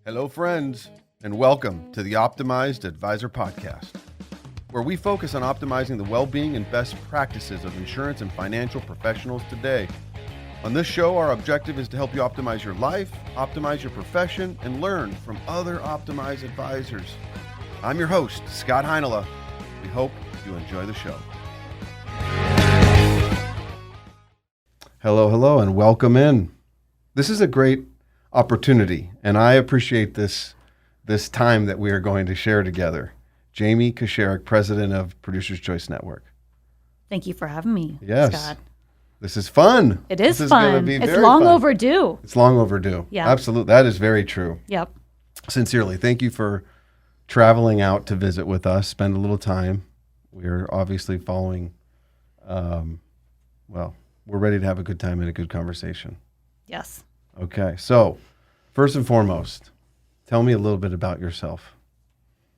Hello, friends, and welcome to the Optimized Advisor Podcast, where we focus on optimizing the well-being and best practices of insurance and financial professionals today. On this show, our objective is to help you optimize your life, optimize your profession, and learn from other optimized advisors. I'm your host, Scott Heinila. We hope you enjoy the show. Hello, and welcome in. This is a great opportunity, and I appreciate this time that we are going to share together. Jamie Kosharek, President of Producers Choice Network. Thank you for having me, Yes. Scott. This is fun. It is this is fun. Gonna be It's very long fun. overdue. It's long overdue. Yeah. Absolutely. That is very true. Yep. Sincerely, thank you for traveling out to visit with us, spend a little time. We're obviously following, we're ready to have a good time and a good conversation. Yes. Okay, so first and foremost, tell me a little bit about yourself,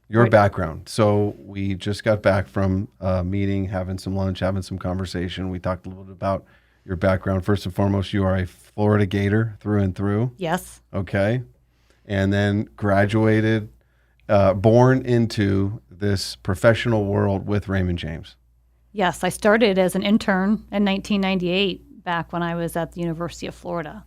your background. So we just got back from a meeting, having some lunch, having some conversation. We talked a little bit about your background. First and foremost, you are a Florida Gator through and through. Yes. Okay, and then graduated, born into this professional world with Raymond James. Yes. I started as an intern in 1998, back when I was at the University of Florida.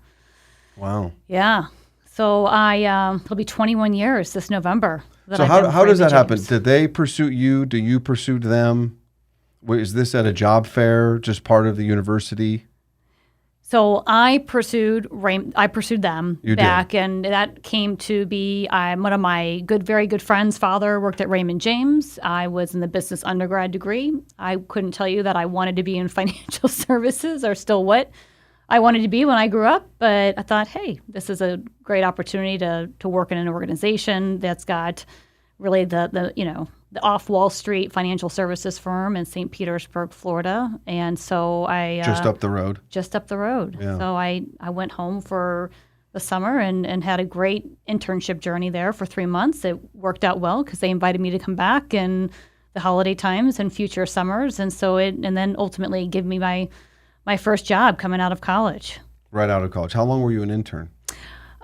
Wow. Yeah. So it'll be 21 years this November. So how does that happen? Did they pursue you? Do you pursue them? Is this at a job fair, just part of the university? So I pursued them You back, did. and that came to be one of my very good friends' father worked at Raymond James. I was in the business undergrad degree. I couldn't tell you that I wanted to be in financial services or still what I wanted to be when I grew up, but I thought, hey, this is a great opportunity to work in an organization that's got really the off Wall Street financial services firm in St. Petersburg, Florida. And so I Just up the road. Just up the road. Yeah. So I went home for the summer and had a great internship journey there for 3 months. It worked out well because they invited me to come back in the holiday times and future summers. And so and then ultimately give me my first job coming out of college. Right out of college. How long were you an intern?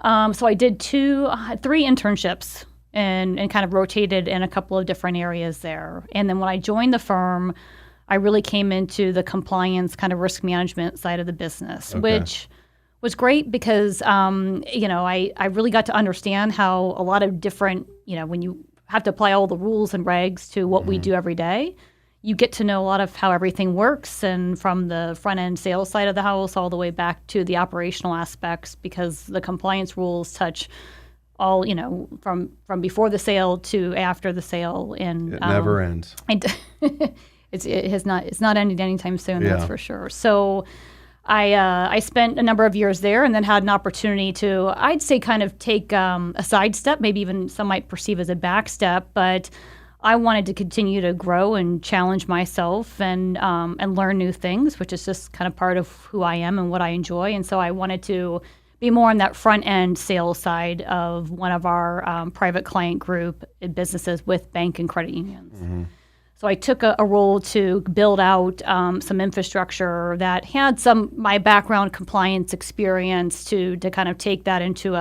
So I did 3 internships and kind of rotated in a couple of different areas there. And then when I joined the firm, I really came into the compliance kind of risk management side of the business, which was great because, I really got to understand how a lot of different, when you have to apply all the rules and regs to what we do every day, you get to know a lot of how everything works, and from the front end sales side of the house all the way back to the operational aspects, because the compliance rules touch all, from before the sale to after the sale. And It never ends. It's not ending anytime soon, Yeah. that's for sure. So I spent a number of years there, and then had an opportunity to, I'd say, kind of take a sidestep, maybe even some might perceive as a back step, but I wanted to continue to grow and challenge myself and learn new things, which is just kind of part of who I am and what I enjoy. And so I wanted to be more on that front end sales side of one of our private client group businesses with bank and credit unions. Mm-hmm. So I took a role to build out some infrastructure that had my background compliance experience to kind of take that into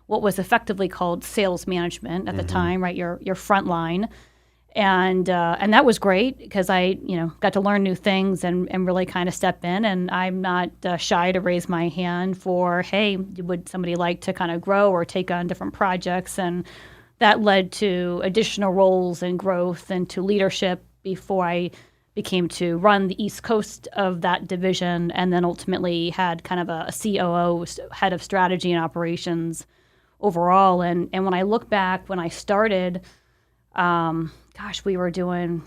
what was effectively called sales management at the time, right? Your front line. And that was great because I, got to learn new things and really kind of step in. And I'm not shy to raise my hand for, hey, would somebody like to kind of grow or take on different projects? And that led to additional roles and growth and to leadership before I became to run the East Coast of that division, and then ultimately had kind of a COO, head of strategy and operations overall. And when I look back, when I started, we were doing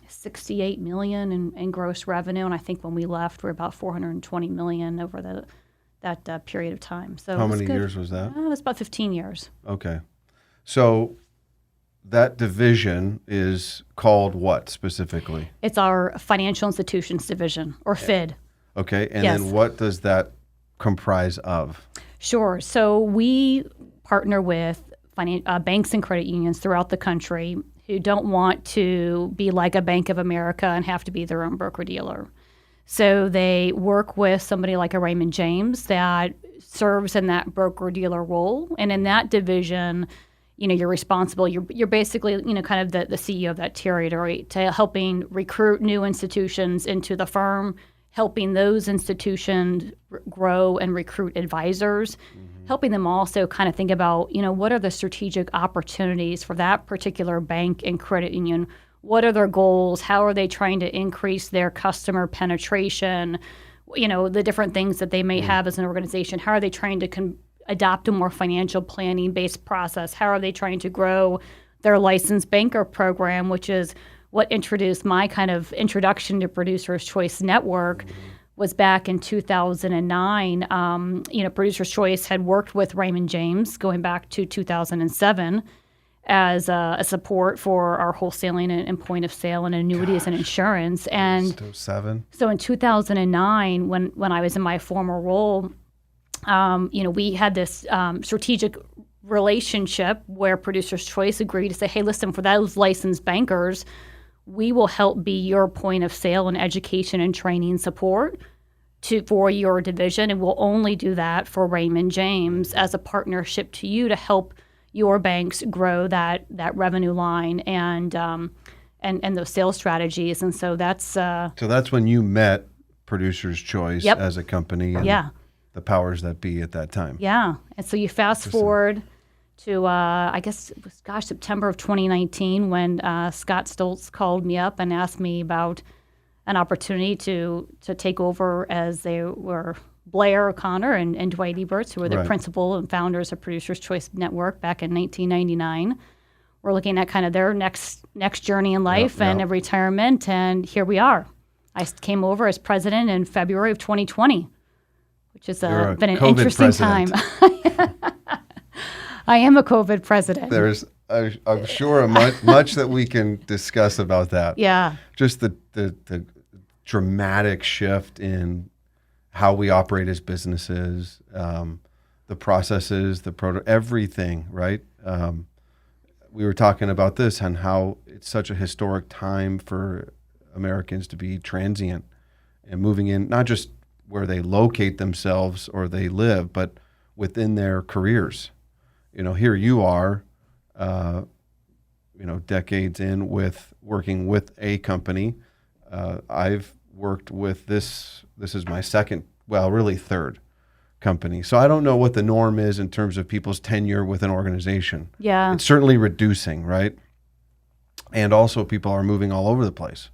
$68 million in gross revenue, and I think when we left, we were about $420 million over that period of time. So how many years was that? It was about 15 years. Okay, so that division is called what specifically? It's our Financial Institutions Division, or FID. Okay, and Yes. then what does that comprise of? Sure. So we partner with banks and credit unions throughout the country who don't want to be like a Bank of America and have to be their own broker-dealer. So they work with somebody like a Raymond James that serves in that broker-dealer role. And in that division, you're responsible. You're basically, kind of the CEO of that territory to helping recruit new institutions into the firm, helping those institutions grow and recruit advisors, helping them also kind of think about, what are the strategic opportunities for that particular bank and credit union? What are their goals? How are they trying to increase their customer penetration? The different things that they may have as an organization. How are they trying to adopt a more financial planning-based process? How are they trying to grow their licensed banker program, which is what introduced my kind of introduction to Producers Choice Network, was back in 2009. Producers Choice had worked with Raymond James going back to 2007 as a support for our wholesaling and point of sale and annuities and insurance. And so in 2009, when I was in my former role, we had this strategic relationship where Producers Choice agreed to say, hey, listen, for those licensed bankers, we will help be your point of sale and education and training support for your division, and we'll only do that for Raymond James as a partnership to you to help your banks grow that revenue line and those sales strategies. And so that's so that's when you met Producers Choice as a company and the powers that be at that time. Yeah, and so you fast forward to I guess it was September of 2019 when Scott Stoltz called me up and asked me about an opportunity to take over, as they were Blair O'Connor and Dwight Eberts, who were the principal and founders of Producers Choice Network back in 1999. We're looking at kind of their next journey in life and retirement, and here we are. I came over as president in February of 2020, which has been an interesting time. I am a COVID president. There's, I'm sure, much that we can discuss about that. Yeah. Just the dramatic shift in how we operate as businesses, the processes, everything, right? We were talking about this and how it's such a historic time for Americans to be transient and moving in, not just where they locate themselves or they live, but within their careers. Here you are, decades in with working with a company. I've worked with this is my second, really third company. So I don't know what the norm is in terms of people's tenure with an organization. Yeah. It's certainly reducing, right? And also people are moving all over the place.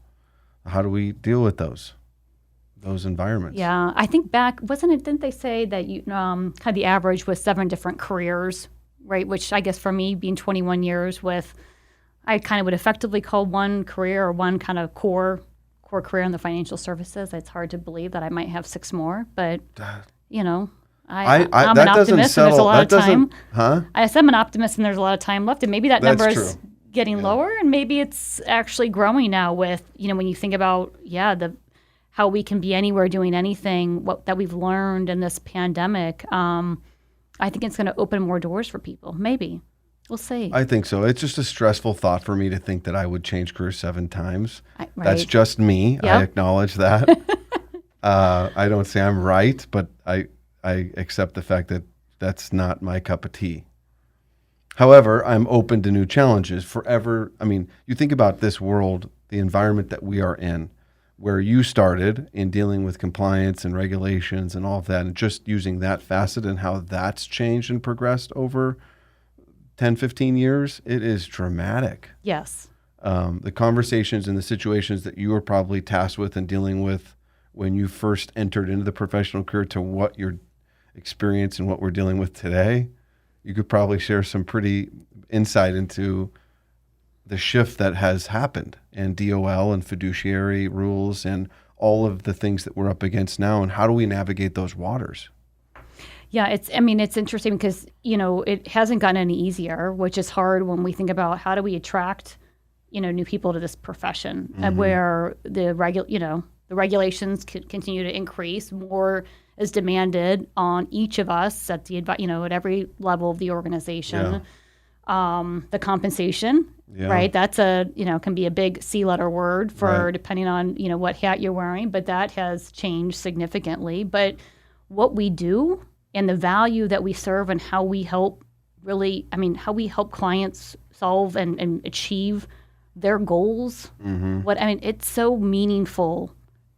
How do we deal with those environments? Yeah, I think didn't they say that you kind of the average was 7 different careers, right? Which I guess for me, being 21 years I kind of would effectively call one career or one kind of core career in the financial services. It's hard to believe that I might have 6 more, but I'm an optimist and there's a lot of time. I said I'm an optimist and there's a lot of time left, and maybe that number is getting lower, and maybe it's actually growing now with, when you think about, how we can be anywhere doing anything, that we've learned in this pandemic. I think it's going to open more doors for people. Maybe. We'll see. I think so. It's just a stressful thought for me to think that I would change careers 7 times. That's just me. Yep. I acknowledge that. I don't say I'm right, but I accept the fact that that's not my cup of tea. However, I'm open to new challenges forever. I mean, you think about this world, the environment that we are in, where you started in dealing with compliance and regulations and all of that, and just using that facet and how that's changed and progressed over 10, 15 years, it is dramatic. Yes. The conversations and the situations that you were probably tasked with and dealing with when you first entered into the professional career to what your experience and what we're dealing with today, you could probably share some pretty insight into the shift that has happened, and DOL and fiduciary rules and all of the things that we're up against now, and how do we navigate those waters? Yeah, it's interesting because, it hasn't gotten any easier, which is hard when we think about how do we attract, new people to this profession, where the regulations continue to increase, more is demanded on each of us at at every level of the organization. the compensation, right? That's can be a big C-letter word for depending on, what hat you're wearing, but that has changed significantly. But what we do and the value that we serve and how we help clients solve and achieve their goals. It's so meaningful,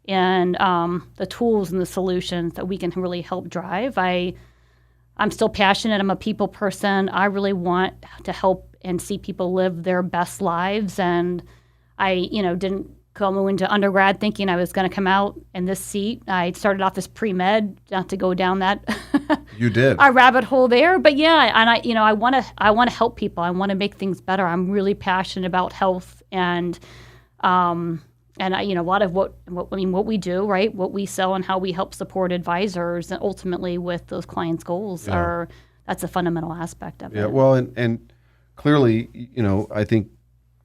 and the tools and the solutions that we can really help drive. I'm still passionate. I'm a people person. I really want to help and see people live their best lives. And I, didn't go into undergrad thinking I was going to come out in this seat. I started off as pre-med, not to go down that You did a rabbit hole there. But yeah, and I want to help people. I want to make things better. I'm really passionate about health and a lot of what we do, right? What we sell and how we help support advisors, and ultimately with those clients' goals that's a fundamental aspect of it. Yeah, well, and clearly, I think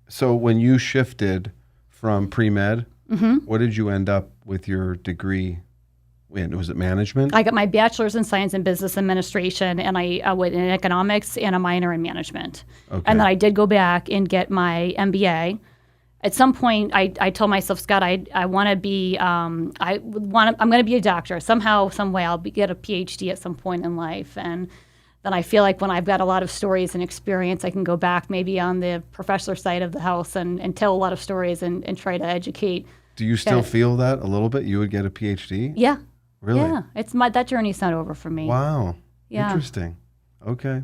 so. When you shifted from pre-med, what did you end up with your degree in? Was it management? I got my bachelor's in science and business administration, and I went in economics and a minor in management. Okay. And then I did go back and get my MBA. At some point, I told myself, Scott, I want to be, I'm going to be a doctor. Somehow, some way, I'll get a PhD at some point in life. And then I feel like when I've got a lot of stories and experience, I can go back maybe on the professor side of the house and tell a lot of stories and try to educate. Do you still feel that a little bit? You would get a PhD? Yeah. Really? Yeah. That journey's not over for me. Wow. Yeah. Interesting. Okay.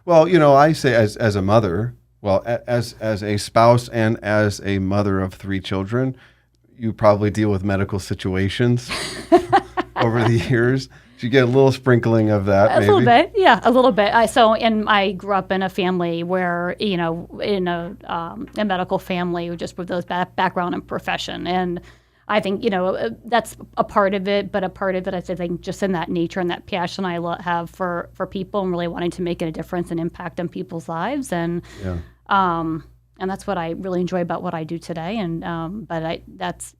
Well, I say as a mother, as a spouse and as a mother of 3 children, you probably deal with medical situations over the years. You get a little sprinkling of that, maybe? A little bit, yeah, a little bit. I grew up in a family where, in a medical family, just with those background and profession. And I think, that's a part of it, but a part of it, I think, just in that nature and that passion I have for people and really wanting to make a difference and impact on people's lives. And that's what I really enjoy about what I do today. And that's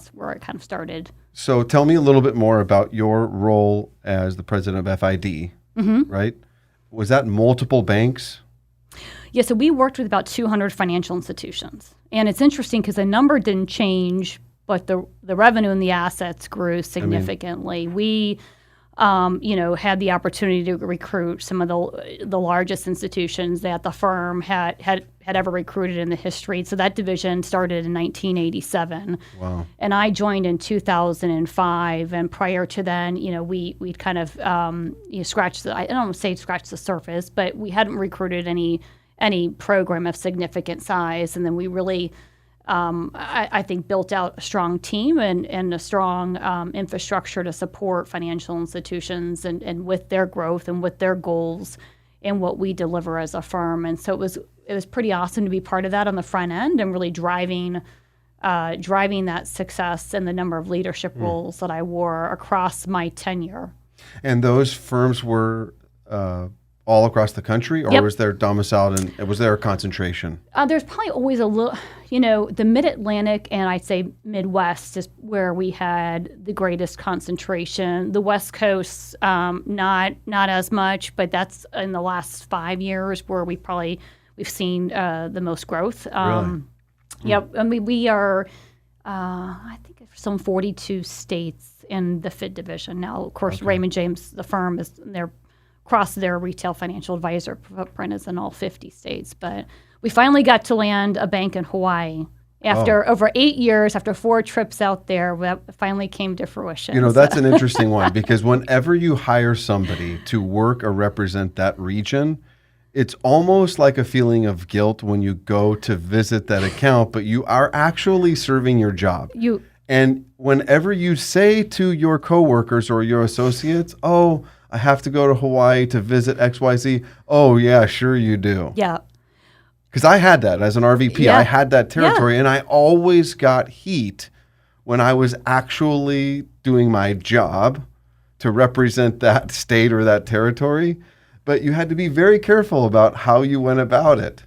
where it kind of started. So tell me a little bit more about your role as the president of FID, right? Was that multiple banks? Yeah, so we worked with about 200 financial institutions. And it's interesting because the number didn't change, but the revenue and the assets grew significantly. We had the opportunity to recruit some of the largest institutions that the firm had ever recruited in the history. So that division started in 1987. Wow. And I joined in 2005. And prior to then, we'd kind of scratched the, I don't want to say scratched the surface, but we hadn't recruited any program of significant size. And then we really, I think, built out a strong team and a strong infrastructure to support financial institutions and with their growth and with their goals and what we deliver as a firm. And so it was pretty awesome to be part of that on the front end and really driving that success and the number of leadership roles that I wore across my tenure. And those firms were all across the country, or was there domiciled and was there a concentration? There's probably always a little, the Mid-Atlantic and I'd say Midwest is where we had the greatest concentration. The West Coast, not as much, but that's in the last 5 years where we've seen the most growth. Really? Yep. I mean, we are, I think, some 42 states in the Fid division. Now, of course, Raymond James, the firm, across their retail financial advisor footprint is in all 50 states. But we finally got to land a bank in Hawaii after over 8 years, after 4 trips out there. That finally came to fruition. That's an interesting one, because whenever you hire somebody to work or represent that region, it's almost like a feeling of guilt when you go to visit that account, but you are actually serving your job. And whenever you say to your coworkers or your associates, I have to go to Hawaii to visit XYZ. Oh, yeah, sure you do. Yeah. Because I had that as an RVP. Yeah. I had that territory, and I always got heat when I was actually doing my job to represent that state or that territory. But you had to be very careful about how you went about it.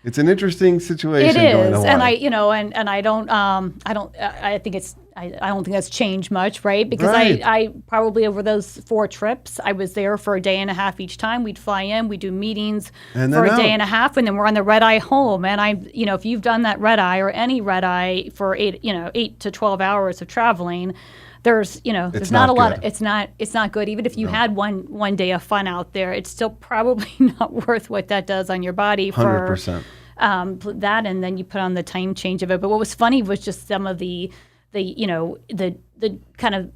It's an interesting situation. It is, going to Hawaii. and I think it's I don't think that's changed much, right? Because Right. I probably over those 4 trips, I was there for a day and a half each time. We'd fly in, we'd do meetings And for then a day out. and a half, and then we're on the red eye home. And if you've done that red eye or any red eye for 8 to 12 hours of traveling, there's It's not not a lot. good. It's not good. Even if you had one day of fun out there, it's still probably not worth what that does on your body for 100%. that, and then you put on the time change of it. But what was funny was just some of the kind of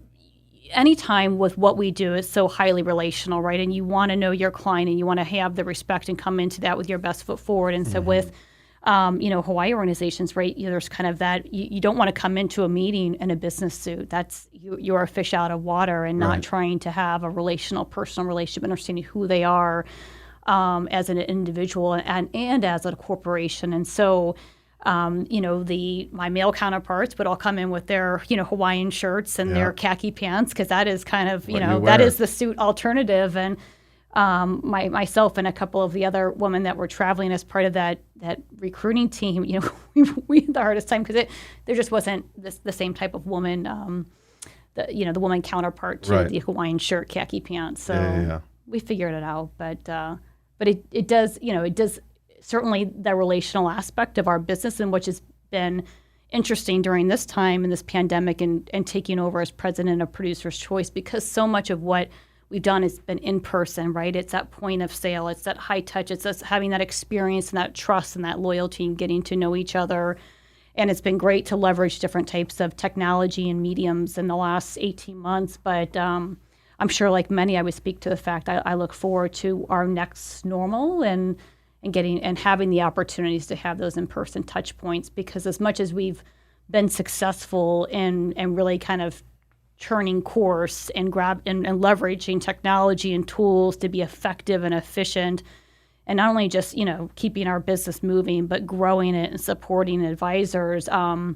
anytime with what we do is so highly relational, right? And you want to know your client and you want to have the respect and come into that with your best foot forward. And so with Hawaii organizations, right? There's kind of that you don't want to come into a meeting in a business suit. That's you're a fish out of water and not Right. trying to have a personal relationship, understanding who they are as an individual and as a corporation. And so, my male counterparts would all come in with their, Hawaiian shirts and their khaki pants, because that is kind of, What you that wear. is the suit alternative. And myself and a couple of the other women that were traveling as part of that recruiting team, we had the hardest time because there just wasn't the same type of woman, the woman counterpart to Right. the Hawaiian shirt, khaki pants. So Yeah. we figured it out, but it does, it does certainly the relational aspect of our business, and which has been interesting during this time in this pandemic and taking over as president of Producer's Choice, because so much of what we've done has been in person, right? It's that point of sale, it's that high touch, it's us having that experience and that trust and that loyalty and getting to know each other. And it's been great to leverage different types of technology and mediums in the last 18 months. But I'm sure, like many, I would speak to the fact I look forward to our next normal and getting and having the opportunities to have those in-person touch points, because as much as we've been successful in really kind of churning course and leveraging technology and tools to be effective and efficient, and not only just keeping our business moving, but growing it and supporting advisors, I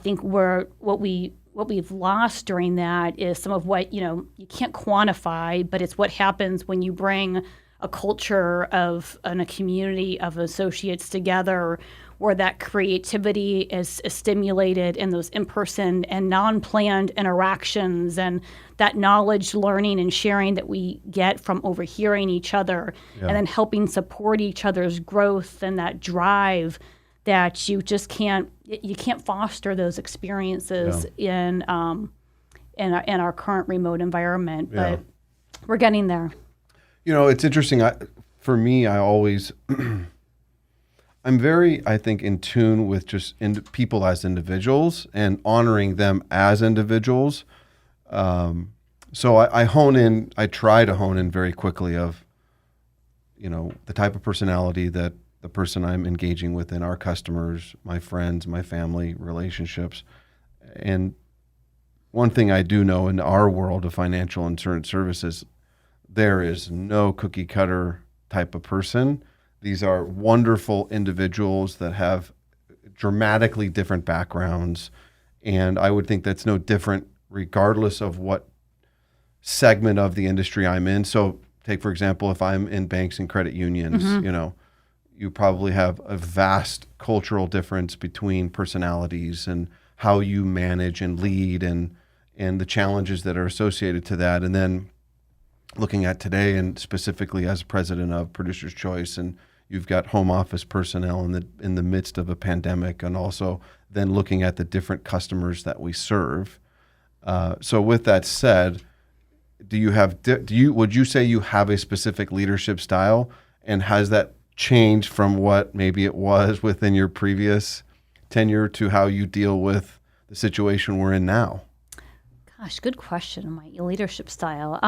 think what we've lost during that is some of what you can't quantify, but it's what happens when you bring a culture and a community of associates together, where that creativity is stimulated in those in-person and non-planned interactions, and that knowledge, learning, and sharing that we get from overhearing each other, and then helping support each other's growth, and that drive that you can't foster those experiences in our current remote environment. But we're getting there. It's interesting. For me, I always, I'm very, I think, in tune with just people as individuals and honoring them as individuals. So I try to hone in very quickly of, the type of personality that the person I'm engaging with in our customers, my friends, my family, relationships. And one thing I do know in our world of financial insurance services, there is no cookie cutter type of person. These are wonderful individuals that have dramatically different backgrounds. And I would think that's no different regardless of what segment of the industry I'm in. So take, for example, if I'm in banks and credit unions, you probably have a vast cultural difference between personalities and how you manage and lead and the challenges that are associated to that. And then looking at today, and specifically as president of Producer's Choice, and you've got home office personnel in the midst of a pandemic, and also then looking at the different customers that we serve. So with that said, would you say you have a specific leadership style, and has that changed from what maybe it was within your previous tenure to how you deal with the situation we're in now? Gosh, good question. My leadership style.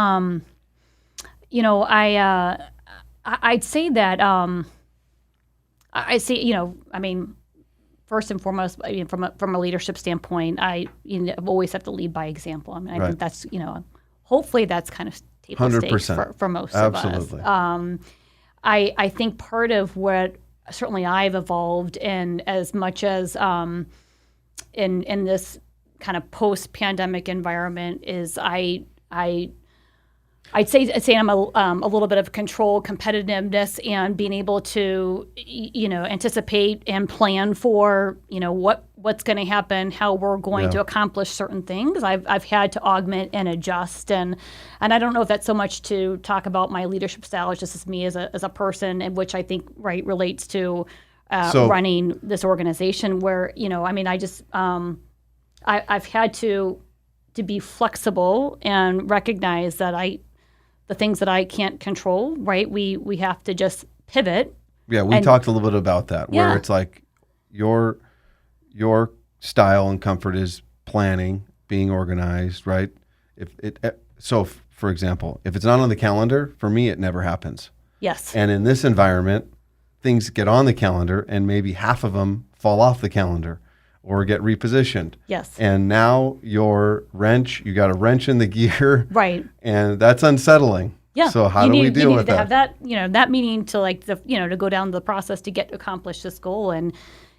I'd say that first and foremost, from a leadership standpoint, I always have to lead by example. I think that's hopefully that's kind of table stakes for most Absolutely. of us. I think part of what certainly I've evolved in, as much as in this kind of post-pandemic environment, is I'd say I'm a little bit of control, competitiveness, and being able to, anticipate and plan for, what what's going to happen, how we're going to accomplish certain things. I've had to augment and adjust, and I don't know if that's so much to talk about my leadership style. It's just as me as a person, and which I think relates to running this organization. Where I just I've had to be flexible and recognize that the things that I can't control, right? We have to just pivot. Yeah, we talked a little bit about that, where it's like your style and comfort is planning, being organized, right? For example, if it's not on the calendar, for me, it never happens. Yes. And in this environment, things get on the calendar and maybe half of them fall off the calendar or get repositioned. Yes. And now you got a wrench in the gear. Right. And that's unsettling. Yeah. So how do we deal with that? You need to have that, that meeting to to go down the process to accomplish this goal. And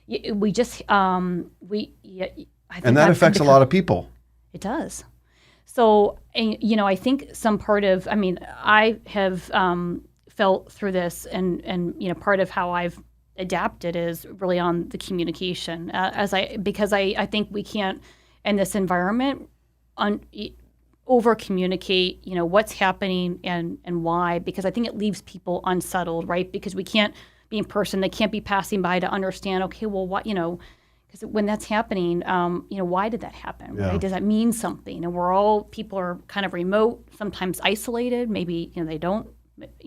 we just, I think that affects a lot of people. It does. So, I think some part of, I have felt through this and part of how I've adapted is really on the communication because I think we can't in this environment over communicate what's happening and why, because I think it leaves people unsettled, right? Because we can't be in person, they can't be passing by to understand, okay, well, what, because when that's happening, why did that happen, right? Does that mean something? And people are kind of remote, sometimes isolated, maybe they don't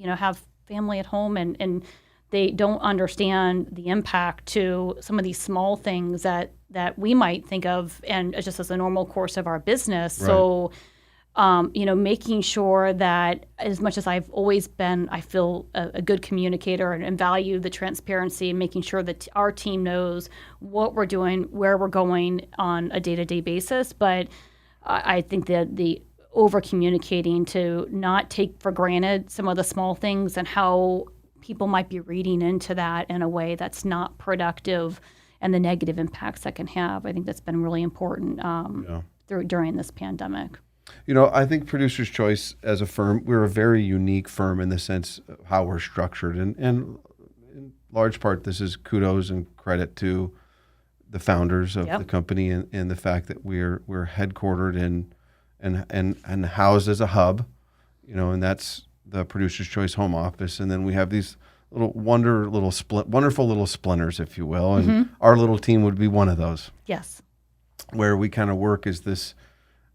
have family at home, and they don't understand the impact to some of these small things that we might think of and just as a normal course of our business. Right. So, making sure that as much as I've always been, I feel a good communicator and value the transparency and making sure that our team knows what we're doing, where we're going on a day-to-day basis. But I think that the over-communicating to not take for granted some of the small things and how people might be reading into that in a way that's not productive and the negative impacts that can have. I think that's been really important during this pandemic. I think Producer's Choice as a firm, we're a very unique firm in the sense of how we're structured. And in large part, this is kudos and credit to the founders of the company and the fact that we're headquartered and housed as a hub, and that's the Producer's Choice home office. And then we have these wonderful little splinters, if you will. And our little team would be one of those. Yes. Where we kind of work as this,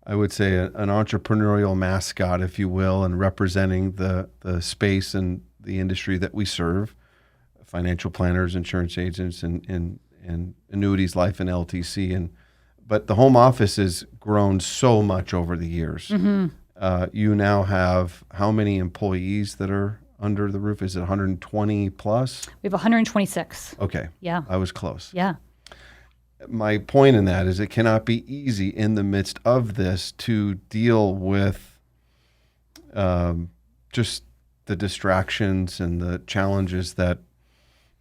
I would say, an entrepreneurial mascot, if you will, and representing the space and the industry that we serve, financial planners, insurance agents, and annuities, life, and LTC. But the home office has grown so much over the years. You now have how many employees that are under the roof? Is it 120 plus? We have 126. Okay. Yeah. I was close. Yeah. My point in that is it cannot be easy in the midst of this to deal with just the distractions and the challenges that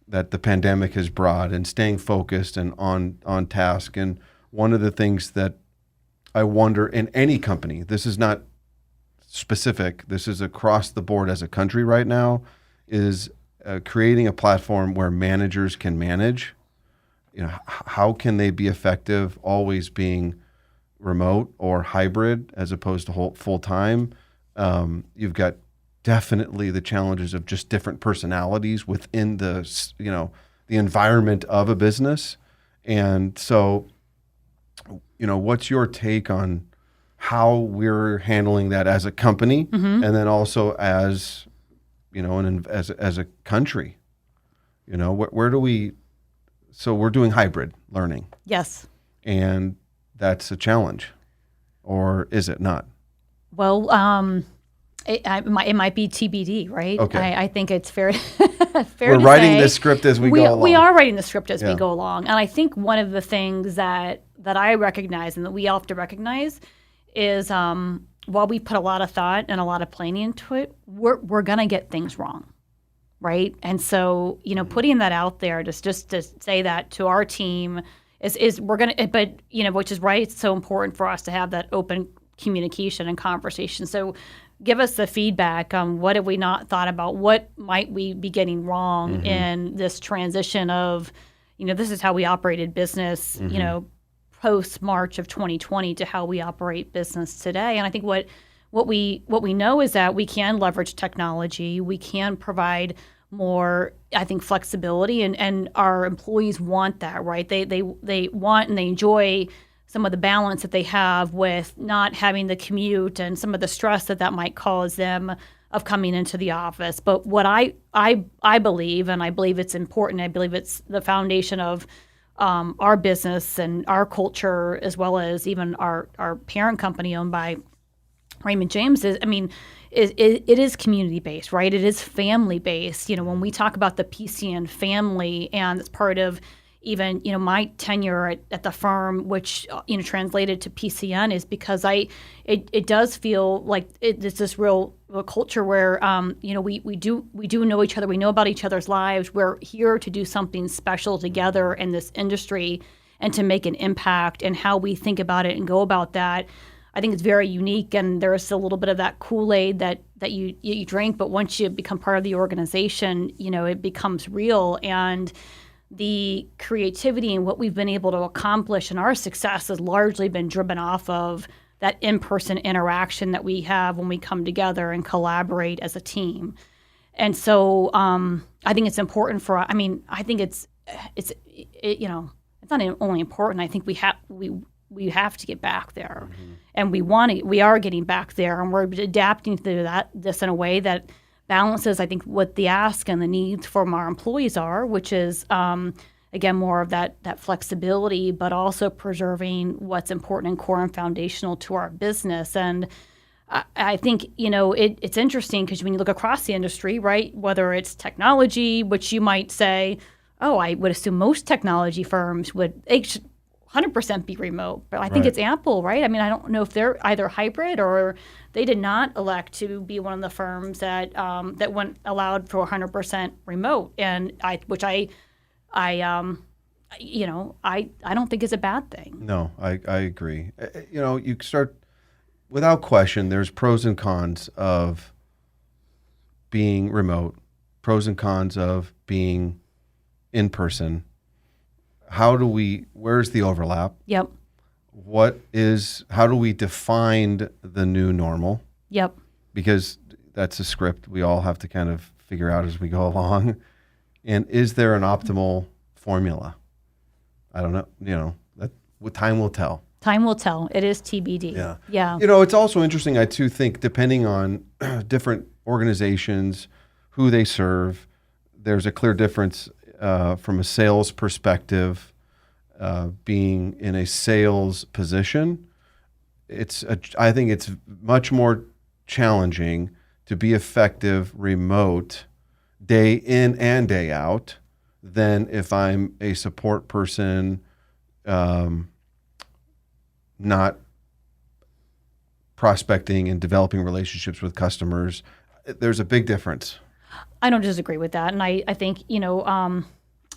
the pandemic has brought, and staying focused and on task. And one of the things that I wonder in any company, this is not specific, this is across the board as a country right now, is creating a platform where managers can manage. How can they be effective always being remote or hybrid as opposed to full time? You've got definitely the challenges of just different personalities within the environment of a business. And so, what's your take on how we're handling that as a company, and then also as as a country? Where do we? So we're doing hybrid learning. Yes. And that's a challenge, or is it not? Well, it might be TBD, right? Okay. I think it's fair We're writing this script as we go along. We are writing the script as we go along. And I think one of the things that I recognize and that we all have to recognize is while we put a lot of thought and a lot of planning into it, we're going to get things wrong. Right. And so, putting that out there just to say that to our team is we're going to, but, which is right. It's so important for us to have that open communication and conversation. So give us the feedback on what have we not thought about? What might we be getting wrong in this transition of, this is how we operated business, post March of 2020 to how we operate business today. And I think what we know is that we can leverage technology. We can provide more, I think, flexibility, and our employees want that, right? They want and they enjoy some of the balance that they have with not having the commute and some of the stress that might cause them of coming into the office. But what I believe, and I believe it's important, I believe it's the foundation of our business and our culture, as well as even our parent company owned by Raymond James, it is community-based, right? It is family-based. When we talk about the PCN family, and it's part of even, my tenure at the firm, which, translated to PCN, is because it does feel like it's this real culture where, we do know each other. We know about each other's lives. We're here to do something special together in this industry and to make an impact, and how we think about it and go about that. I think it's very unique, and there's a little bit of that Kool-Aid that you drink, but once you become part of the organization, it becomes real. And the creativity and what we've been able to accomplish and our success has largely been driven off of that in-person interaction that we have when we come together and collaborate as a team. And so I think it's important I think it's not only important. I think we have to get back there, and we are getting back there, and we're adapting to this in a way that balances, I think, what the ask and the needs from our employees are, which is, again, more of that flexibility, but also preserving what's important and core and foundational to our business. And I think, it's interesting because when you look across the industry, right, whether it's technology, which you might say, I would assume most technology firms would 100% be remote, but I think it's Apple, right? I don't know if they're either hybrid or they did not elect to be one of the firms that allowed for 100% remote, and I don't think is a bad thing. No, I agree. You start, without question, there's pros and cons of being remote, pros and cons of being in person. Where's the overlap? Yep. How do we define the new normal? Yep. Because that's a script we all have to kind of figure out as we go along. And is there an optimal formula? I don't know. Time will tell. Time will tell. It is TBD. Yeah. It's also interesting, I too think, depending on different organizations, who they serve, there's a clear difference from a sales perspective. Being in a sales position, I think it's much more challenging to be effective remote day in and day out than if I'm a support person, not prospecting and developing relationships with customers. There's a big difference. I don't disagree with that. And I think,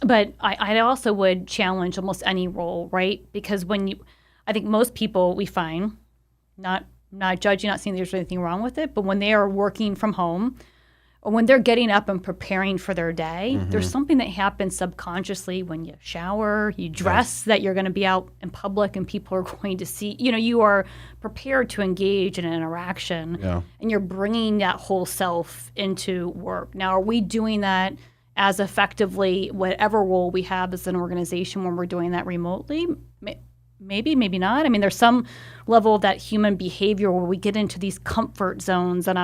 but I also would challenge almost any role, right? Because I think most people we find, not judging, not saying there's anything wrong with it, but when they are working from home, or when they're getting up and preparing for their day, there's something that happens subconsciously when you shower, you dress, that you're going to be out in public and people are going to see, you are prepared to engage in an interaction, and you're bringing that whole self into work. Now, are we doing that as effectively, whatever role we have as an organization, when we're doing that remotely? Maybe, maybe not. There's some level of that human behavior where we get into these comfort zones, and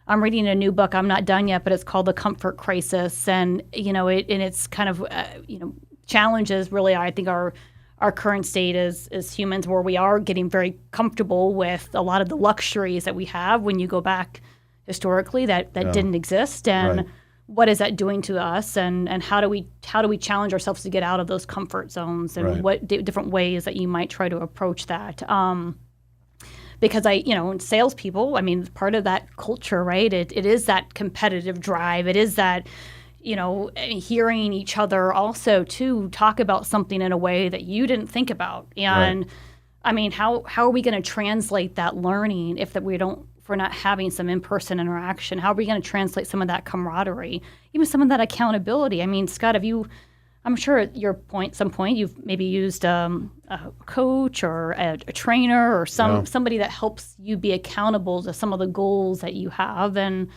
I'm reading a new book. I'm not done yet, but it's called The Comfort Crisis, and it's kind of challenges really, I think, our current state as humans, where we are getting very comfortable with a lot of the luxuries that we have when you go back historically that didn't exist, and what is that doing to us, and how do we challenge ourselves to get out of those comfort zones, and what different ways that you might try to approach that. Because salespeople, part of that culture, right? It is that competitive drive. It is that, hearing each other also to talk about something in a way that you didn't think about. And how are we going to translate that learning if we're not having some in-person interaction? How are we going to translate some of that camaraderie, even some of that accountability? Scott, have you I'm sure at some point you've maybe used a coach or a trainer or somebody that helps you be accountable to some of the goals that you have, and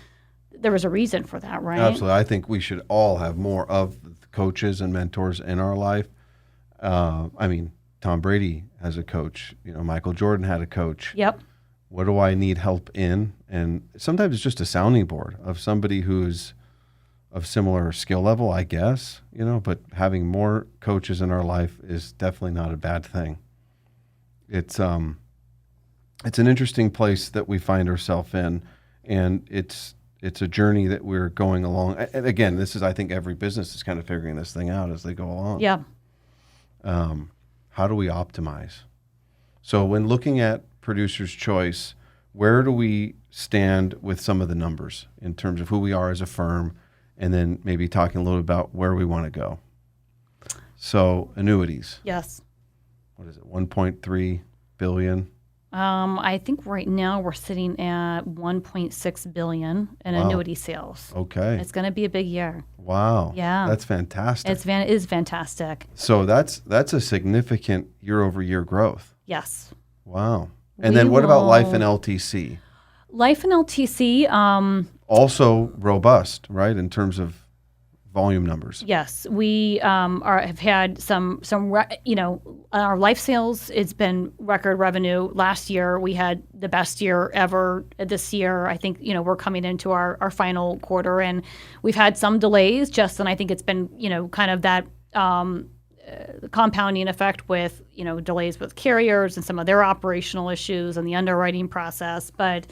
there was a reason for that, right? Absolutely. I think we should all have more of coaches and mentors in our life. I mean, Tom Brady has a coach. Michael Jordan had a coach. Yep. What do I need help in? And sometimes it's just a sounding board of somebody who's of similar skill level, I guess, but having more coaches in our life is definitely not a bad thing. It's an interesting place that we find ourselves in, and it's a journey that we're going along. And again, I think every business is kind of figuring this thing out as they go along. Yeah. How do we optimize? So when looking at Producer's Choice, where do we stand with some of the numbers in terms of who we are as a firm, and then maybe talking a little about where we want to go? So annuities. Yes. What is it, 1.3 billion? I think right now we're sitting at 1.6 billion in annuity sales. Okay. It's going to be a big year. Wow. Yeah. That's fantastic. It is fantastic. So that's a significant year-over-year growth. Yes. Wow. And then what about life and LTC? Life and LTC. Also robust, right, in terms of volume numbers. Yes, we have had some our life sales. It's been record revenue. Last year we had the best year ever. This year, I think we're coming into our final quarter, and we've had some delays. And I think it's been kind of that compounding effect with delays with carriers and some of their operational issues and the underwriting process, but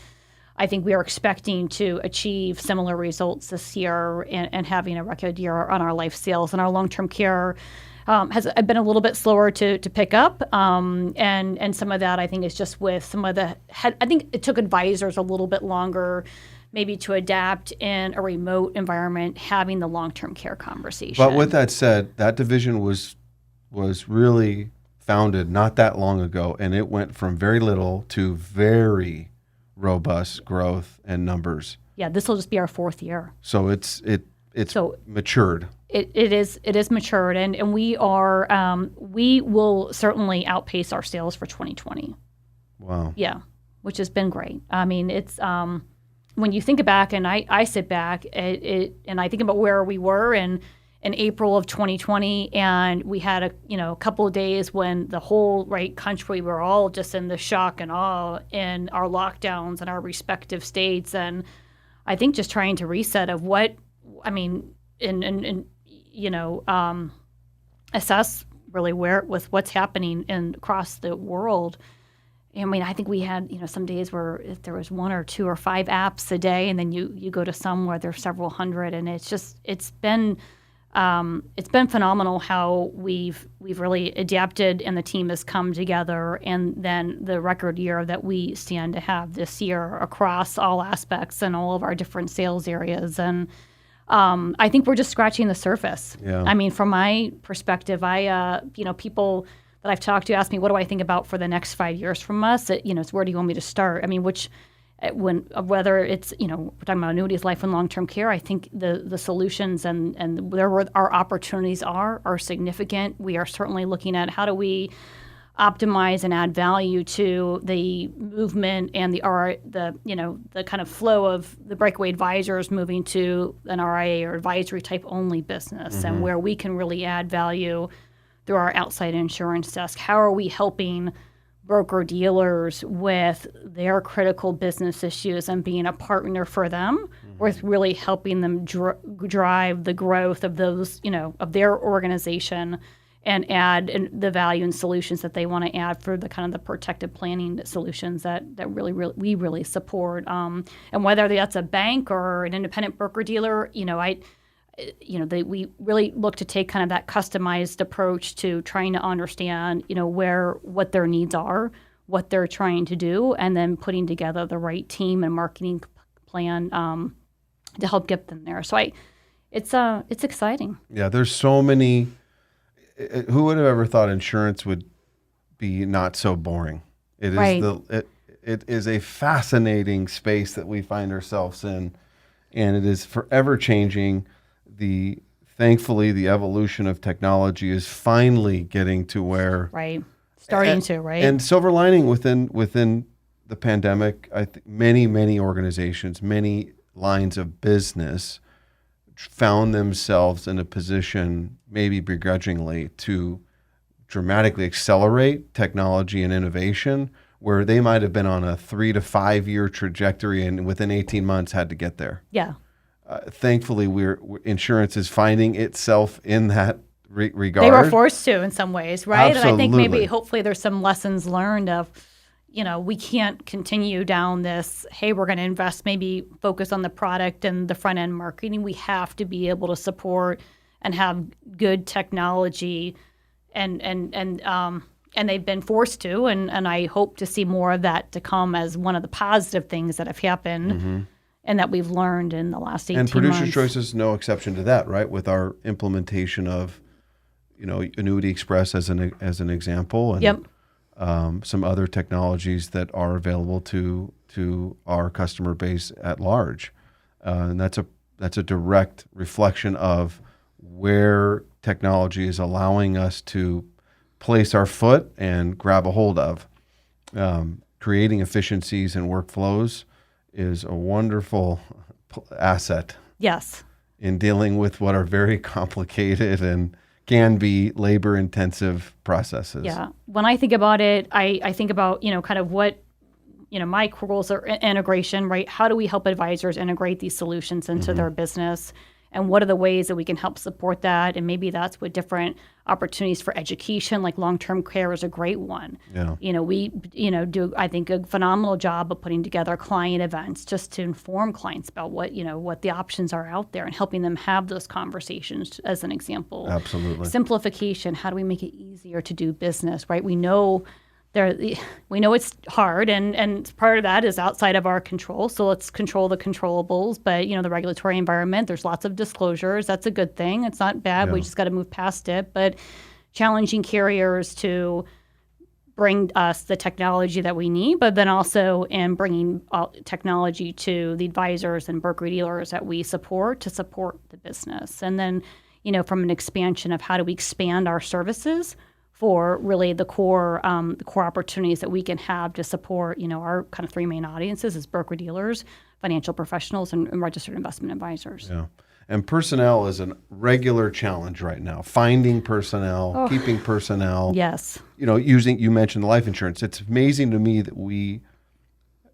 I think we are expecting to achieve similar results this year and having a record year on our life sales. And our long-term care has been a little bit slower to pick up. And some of that, I think, is just with some of I think it took advisors a little bit longer maybe to adapt in a remote environment, having the long-term care conversation. But with that said, that division was really founded not that long ago, and it went from very little to very robust growth and numbers. Yeah, this will just be our fourth year. So it's matured. It is matured, and we will certainly outpace our sales for 2020. Wow. Yeah, which has been great. I mean, it's when you think back, and I sit back and I think about where we were in April of 2020, and we had a couple of days when the whole country, we were all just in the shock and awe in our lockdowns in our respective states, and I think just trying to reset of assess really with what's happening across the world. I mean, I think we had some days where if there was 1 or 2 or 5 apps a day, and then you go to some where there's several hundred, and it's been phenomenal how we've really adapted, and the team has come together, and then the record year that we stand to have this year across all aspects and all of our different sales areas. And I think we're just scratching the surface. Yeah. I mean, from my perspective, people that I've talked to ask me, what do I think about for the next 5 years from us? It's where do you want me to start? I mean, whether it's, we're talking about annuities, life and long-term care, I think the solutions and where our opportunities are significant. We are certainly looking at how do we optimize and add value to the movement and the kind of flow of the breakaway advisors moving to an RIA or advisory type only business, and where we can really add value through our outside insurance desk. How are we helping broker-dealers with their critical business issues and being a partner for them with really helping them drive the growth of those, of their organization, and add the value and solutions that they want to add for the kind of the protective planning solutions that we really support. And whether that's a bank or an independent broker-dealer, we really look to take kind of that customized approach to trying to understand, what their needs are, what they're trying to do, and then putting together the right team and marketing plan to help get them there. So it's exciting. Yeah, there's so many. Who would have ever thought insurance would be not so boring? It is right. It is a fascinating space that we find ourselves in, and it is forever changing. The thankfully, the evolution of technology is finally getting to where Right. Starting to, right? And silver lining within the pandemic, I think many organizations, many lines of business found themselves in a position, maybe begrudgingly, to dramatically accelerate technology and innovation, where they might have been on a 3 to 5 year trajectory and within 18 months had to get there. Yeah. Thankfully, insurance is finding itself in that regard. They were forced to in some ways, right? Absolutely. And I think maybe hopefully there's some lessons learned of, we can't continue down this, hey, we're going to invest, maybe focus on the product and the front end marketing. We have to be able to support and have good technology and they've been forced to, and I hope to see more of that to come as one of the positive things that have happened and that we've learned in the last 18 months. And Producer's Choice is no exception to that, right? With our implementation of, Annuity Express as an example, and Yep. Some other technologies that are available to our customer base at large, and that's a direct reflection of where technology is allowing us to place our foot and grab a hold of. Creating efficiencies and workflows is a wonderful asset. Yes. In dealing with what are very complicated and can be labor-intensive processes. Yeah. When I think about it, I think about, kind of what, my roles are integration, right? How do we help advisors integrate these solutions into their business? And what are the ways that we can help support that? And maybe that's what different opportunities for education, like long-term care is a great one. Yeah. We, do, I think, a phenomenal job of putting together client events just to inform clients about what the options are out there and helping them have those conversations, as an example. Absolutely. Simplification, how do we make it easier to do business, right? We know it's hard, and part of that is outside of our control. So let's control the controllables. But the regulatory environment, there's lots of disclosures. That's a good thing. It's not bad. Yeah. We just got to move past it. But challenging carriers to bring us the technology that we need, but then also in bringing technology to the advisors and broker dealers that we support to support the business. And then from an expansion of how do we expand our services for really the core opportunities that we can have to support, our kind of three main audiences is broker dealers, financial professionals, and registered investment advisors. Yeah. And personnel is a regular challenge right now. Finding personnel, keeping personnel. Yes. You mentioned life insurance. It's amazing to me that we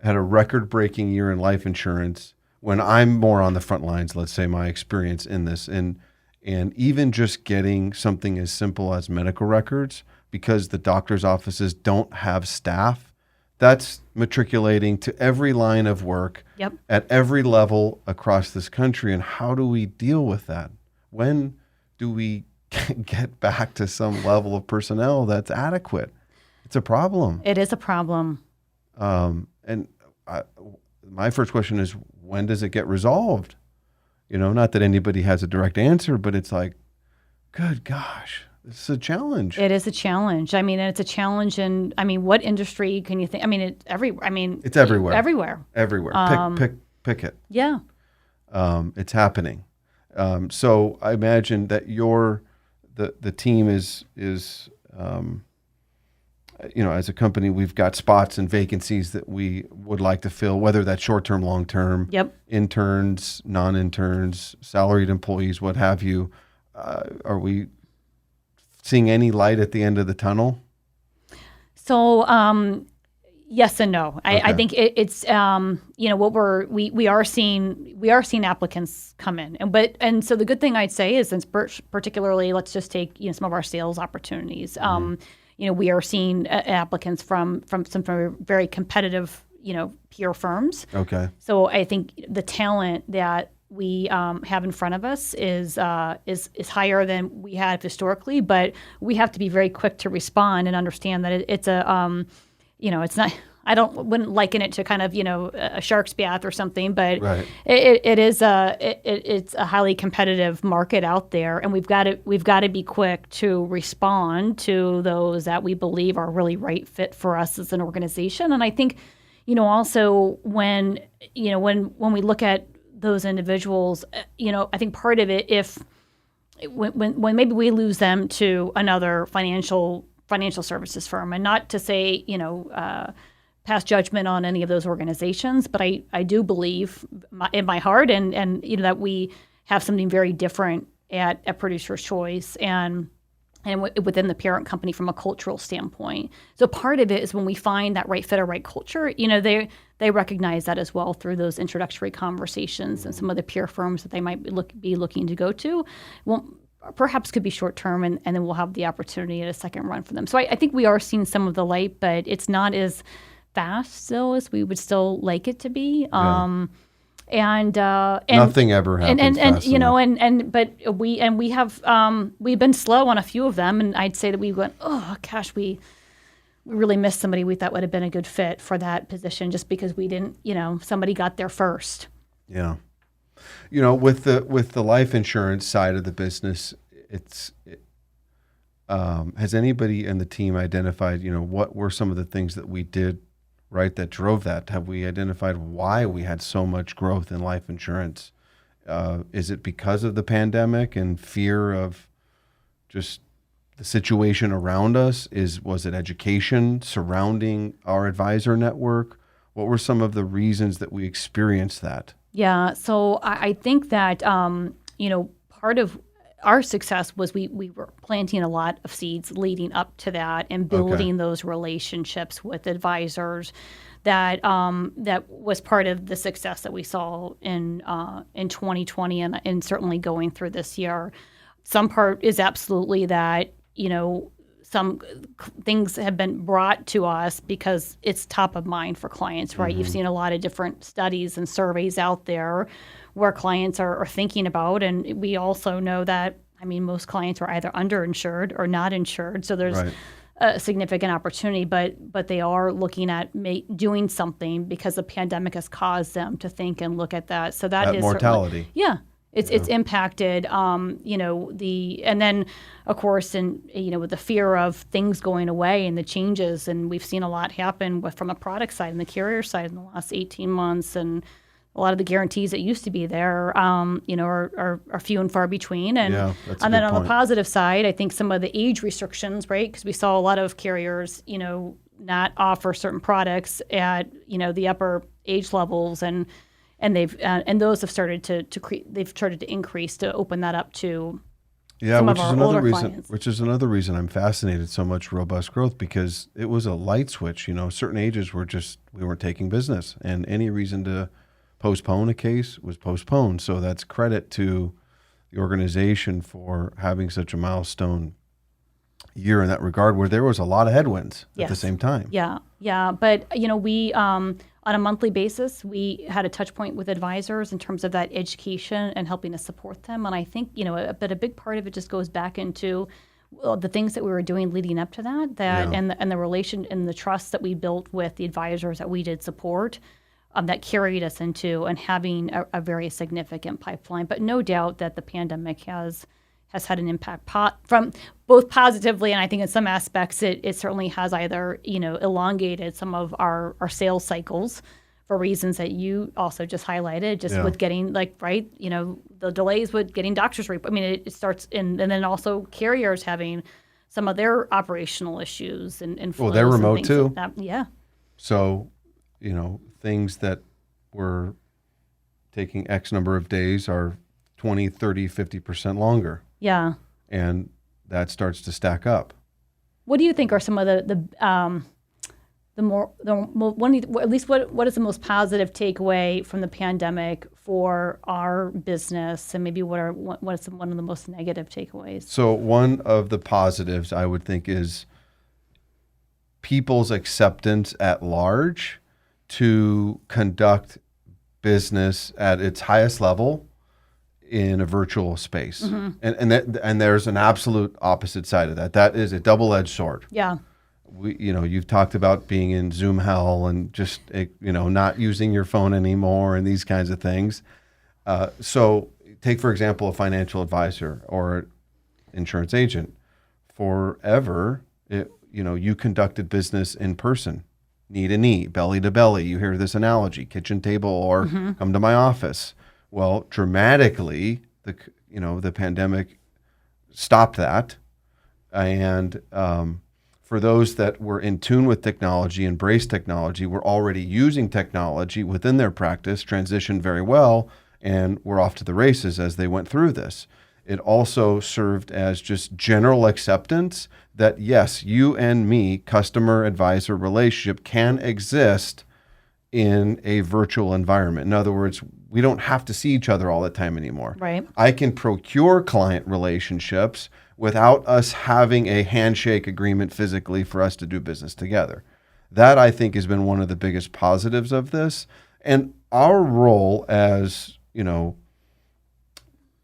had a record-breaking year in life insurance when I'm more on the front lines, let's say my experience in this. And even just getting something as simple as medical records, because the doctor's offices don't have staff, that's matriculating to every line of work at every level across this country. And how do we deal with that? When do we get back to some level of personnel that's adequate? It's a problem. It is a problem. My first question is, when does it get resolved? Not that anybody has a direct answer, but it's like, good gosh, this is a challenge. It is a challenge. I mean, it's a challenge in, what industry can you think? It's everywhere. It's everywhere. Everywhere. Pick it. Yeah. It's happening. So I imagine that the team is as a company, we've got spots and vacancies that we would like to fill, whether that's short-term, long-term, interns, non-interns, salaried employees, what have you. Are we seeing any light at the end of the tunnel? So, yes and no. I think it's what we are seeing applicants come in, and so the good thing I'd say is, since particularly, let's just take some of our sales opportunities. We are seeing applicants from some very competitive, peer firms. Okay. So I think the talent that we have in front of us is higher than we had historically, but we have to be very quick to respond and understand that it's a, it's not. Wouldn't liken it to kind of a shark's bath or something, but it's a highly competitive market out there, and we've got to be quick to respond to those that we believe are really right fit for us as an organization. And I think also when we look at those individuals, I think part of it, if when maybe we lose them to another financial services firm, and not to say, pass judgment on any of those organizations, but I do believe in my heart and that we have something very different at Producer's Choice and within the parent company from a cultural standpoint. So part of it is when we find that right fit or right culture, they recognize that as well through those introductory conversations, and some of the peer firms that they might be looking to go to perhaps could be short term, and then we'll have the opportunity at a second run for them. So I think we are seeing some of the light, but it's not as fast still as we would still like it to be. Yeah. And nothing ever happens fast enough. But we have we've been slow on a few of them, and I'd say that we went, oh gosh, we really missed somebody we thought would have been a good fit for that position just because we didn't, somebody got there first. Yeah. With the life insurance side of the business, has anybody in the team identified, what were some of the things that we did right that drove that? Have we identified why we had so much growth in life insurance? Is it because of the pandemic and fear of just the situation around us? Was it education surrounding our advisor network? What were some of the reasons that we experienced that? Yeah, so I think that part of our success was we were planting a lot of seeds leading up to that and building those relationships with advisors. That was part of the success that we saw in 2020 and certainly going through this year. Some part is absolutely that some things have been brought to us because it's top of mind for clients, right? Mm-hmm. You've seen a lot of different studies and surveys out there where clients are thinking about, and we also know that, most clients are either underinsured or not insured, so there's a significant opportunity, but they are looking at doing something because the pandemic has caused them to think and look at that. So that is mortality. It's impacted, and then of course, with the fear of things going away and the changes, and we've seen a lot happen from a product side and the carrier side in the last 18 months, and a lot of the guarantees that used to be there, are few and far between. And then on the positive side, I think some of the age restrictions, right? Because we saw a lot of carriers, not offer certain products at, the upper age levels, and they've and those have started to increase to open that up to some of our older clients. Which is another reason I'm fascinated so much robust growth, because it was a light switch. Certain ages we weren't taking business, and any reason to postpone a case was postponed. So that's credit to the organization for having such a milestone year in that regard, where there was a lot of headwinds at the same time. Yeah. But, we, on a monthly basis, we had a touch point with advisors in terms of that education and helping to support them. And I think, but a big part of it just goes back into the things that we were doing leading up to that and the relation and the trust that we built with the advisors that we did support. That carried us into and having a very significant pipeline. But no doubt that the pandemic has had an impact from both positively, and I think in some aspects it certainly has either elongated some of our sales cycles for reasons that you also just highlighted, with getting the delays with getting doctors reports. It starts and then also carriers having some of their operational issues and well, they're remote too. Like that. Yeah. So things that were taking X number of days are 20, 30, 50% longer. Yeah. And that starts to stack up. What do you think are some of what is the most positive takeaway from the pandemic for our business, and maybe what is one of the most negative takeaways? So one of the positives I would think is people's acceptance at large to conduct business at its highest level in a virtual space. Mm-hmm. And there's an absolute opposite side of that. That is a double-edged sword. Yeah. You've talked about being in Zoom hell and just, not using your phone anymore and these kinds of things. So take, for example, a financial advisor or insurance agent. Forever, you conducted business in person. Knee to knee, belly to belly. You hear this analogy, kitchen table or come to my office. Well, dramatically, the pandemic stopped that. And for those that were in tune with technology, embraced technology, were already using technology within their practice, transitioned very well, and were off to the races as they went through this. It also served as just general acceptance that, yes, you and me, customer-advisor relationship, can exist in a virtual environment. In other words, we don't have to see each other all the time anymore. Right. I can procure client relationships without us having a handshake agreement physically for us to do business together. That, I think, has been one of the biggest positives of this. And our role as,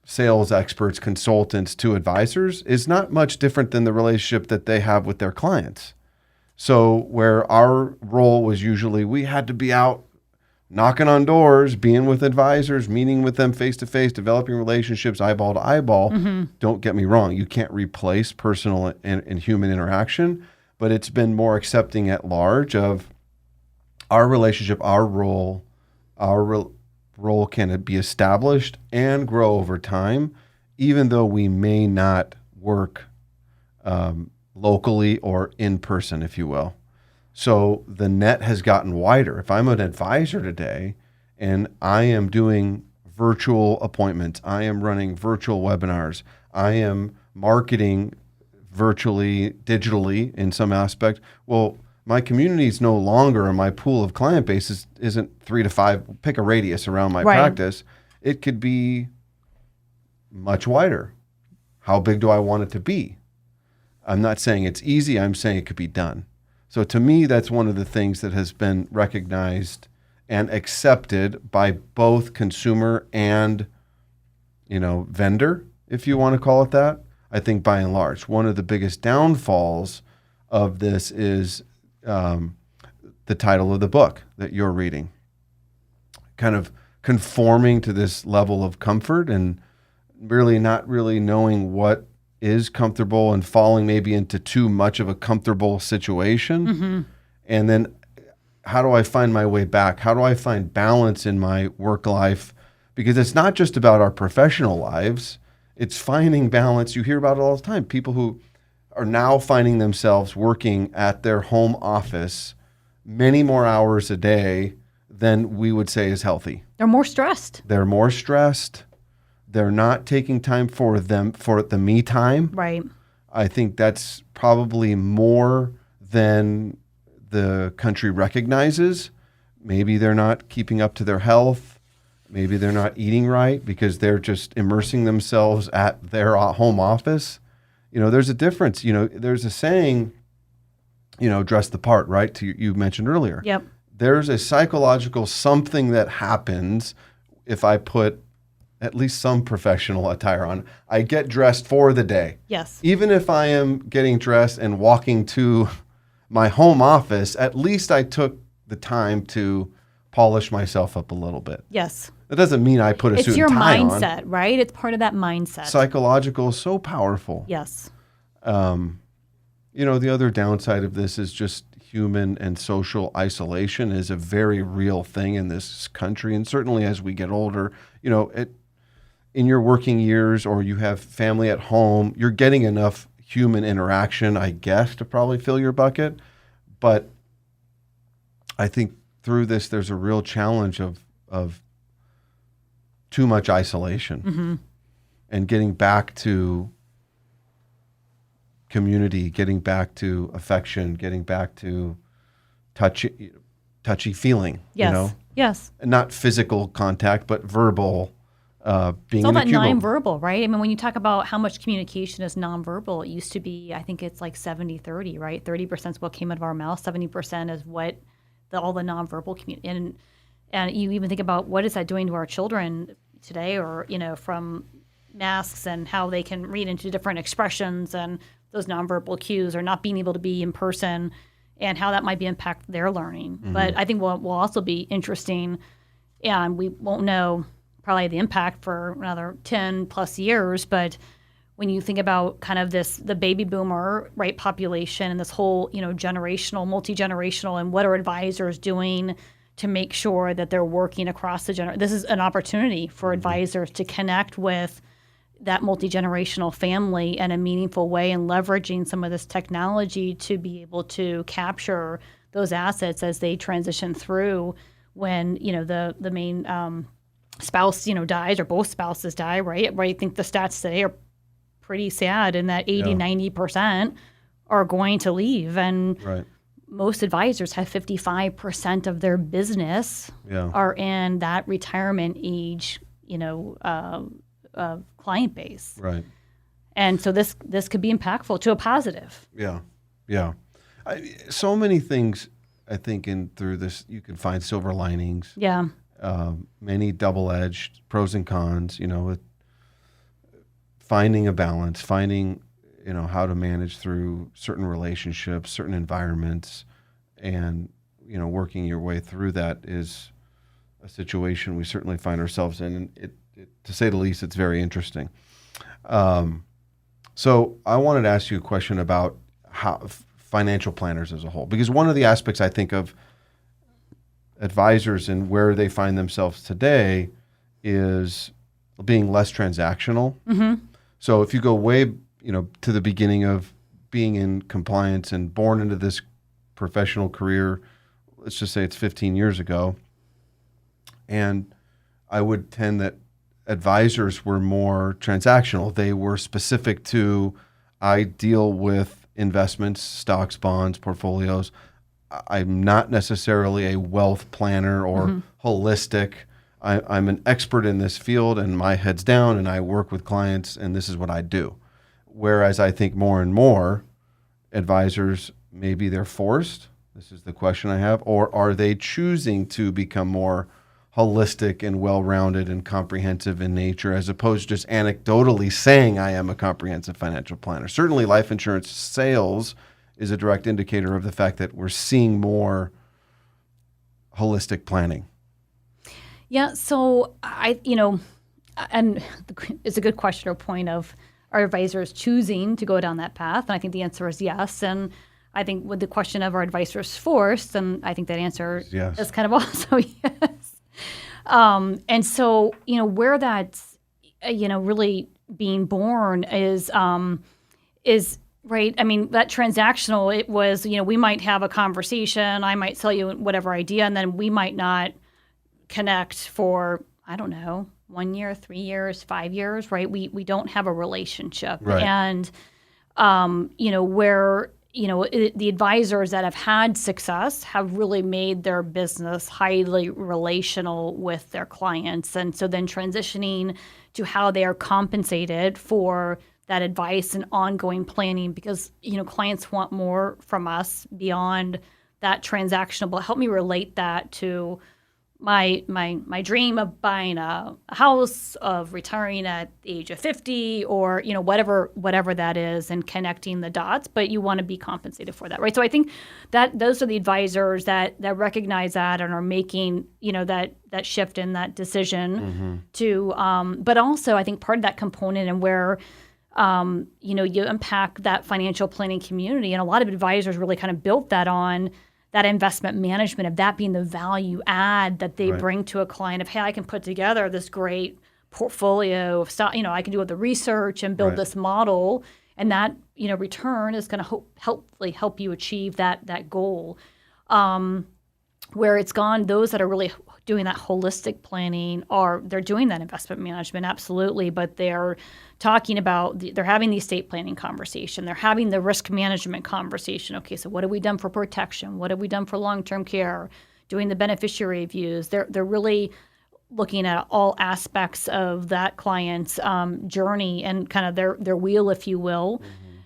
sales experts, consultants to advisors is not much different than the relationship that they have with their clients. So where our role was usually we had to be out knocking on doors, being with advisors, meeting with them face-to-face, developing relationships eyeball to eyeball. Don't get me wrong. You can't replace personal and human interaction, but it's been more accepting at large of our relationship, our role can be established and grow over time, even though we may not work locally or in person, if you will. So the net has gotten wider. If I'm an advisor today and I am doing virtual appointments, I am running virtual webinars, I am marketing virtually, digitally in some aspect, well, my community is no longer, and my pool of client base isn't 3 to 5, pick a radius around my practice. It could be much wider. How big do I want it to be? I'm not saying it's easy. I'm saying it could be done. So to me, that's one of the things that has been recognized and accepted by both consumer and, vendor, if you want to call it that. I think by and large, one of the biggest downfalls of this is the title of the book that you're reading, kind of conforming to this level of comfort and really not really knowing what is comfortable and falling maybe into too much of a comfortable situation. And then how do I find my way back? How do I find balance in my work life? Because it's not just about our professional lives. It's finding balance. You hear about it all the time. People who are now finding themselves working at their home office many more hours a day than we would say is healthy. They're more stressed. They're not taking time for the me time. Right. I think that's probably more than the country recognizes. Maybe they're not keeping up to their health. Maybe they're not eating right because they're just immersing themselves at their home office. There's a difference. There's a saying, dress the part, right? You mentioned earlier. Yep. There's a psychological something that happens if I put at least some professional attire on. I get dressed for the day. Yes. Even if I am getting dressed and walking to my home office, at least I took the time to polish myself up a little bit. Yes. That doesn't mean I put a suit and tie on. It's your mindset, right? It's part of that mindset. Psychological is so powerful. Yes. The other downside of this is just human and social isolation is a very real thing in this country. And certainly as we get older, in your working years or you have family at home, you're getting enough human interaction, I guess, to probably fill your bucket. But I think through this, there's a real challenge of too much isolation and getting back to community, getting back to affection, getting back to touchy feeling. Yes. Yes. And not physical contact, but verbal. Being it's all in a that cubicle. nonverbal, right? I mean, when you talk about how much communication is nonverbal, it used to be, I think it's like 70-30, right? 30% is what came out of our mouth, 70% is what all the nonverbal communication. And you even think about what is that doing to our children today, or from masks and how they can read into different expressions and those nonverbal cues, or not being able to be in person, and how that might impact their learning. But I think what will also be interesting, and we won't know probably the impact for another 10 plus years, but when you think about kind of the baby boomer population and this whole generational, multi-generational, and what are advisors doing to make sure that they're working across the this is an opportunity for advisors to connect with that multi-generational family in a meaningful way and leveraging some of this technology to be able to capture those assets as they transition through when, the main spouse, dies or both spouses die, right? Right. I think the stats today are pretty sad in that 90% are going to leave. And most advisors have 55% of their business are in that retirement age, client base. Right. And so this could be impactful to a positive. Yeah. Yeah. So many things, I think, through this, you can find silver linings. Yeah. Many double-edged pros and cons, with finding a balance, finding, how to manage through certain relationships, certain environments, and, working your way through that is a situation we certainly find ourselves in. And it to say the least, it's very interesting. So I wanted to ask you a question about how financial planners as a whole, because one of the aspects I think of advisors and where they find themselves today is being less transactional. Mm-hmm. So if you go way, to the beginning of being in compliance and born into this professional career, let's just say it's 15 years ago, and I would tend that advisors were more transactional. They were specific to, I deal with investments, stocks, bonds, portfolios. I'm not necessarily a wealth planner or holistic. I'm an expert in this field and my head's down and I work with clients and this is what I do. Whereas I think more and more advisors, maybe they're forced, this is the question I have, or are they choosing to become more holistic and well-rounded and comprehensive in nature, as opposed to just anecdotally saying I am a comprehensive financial planner. Certainly life insurance sales is a direct indicator of the fact that we're seeing more holistic planning. Yeah, so and it's a good question or point of, are advisors choosing to go down that path? And I think the answer is yes. And I think with the question of, are advisors forced? And I think that answer is kind of also yes. And so, where that's, really being born is right. I mean, that transactional, it was, we might have a conversation. I might sell you whatever idea, and then we might not connect for, I don't know, 1 year, 3 years, 5 years, right? We don't have a relationship. Right. And, where, the advisors that have had success have really made their business highly relational with their clients. And so then transitioning to how they are compensated for that advice and ongoing planning, because, clients want more from us beyond that transactional. But help me relate that to my dream of buying a house, of retiring at the age of 50, or whatever that is, and connecting the dots. But you want to be compensated for that, right? So I think that those are the advisors that recognize that and are making that shift in that decision to. But also, I think part of that component and where you impact that financial planning community, and a lot of advisors really kind of built that on that investment management, of that being the value add that they bring to a client of, hey, I can put together this great portfolio of stock, I can do all the research and build this model, and that, return is going to hopefully help you achieve that goal. Where it's gone, those that are really doing that holistic planning they're doing that investment management, absolutely, but they're talking about, they're having the estate planning conversation, they're having the risk management conversation. Okay, so what have we done for protection? What have we done for long-term care? Doing the beneficiary reviews. They're really looking at all aspects of that client's journey and kind of their wheel, if you will,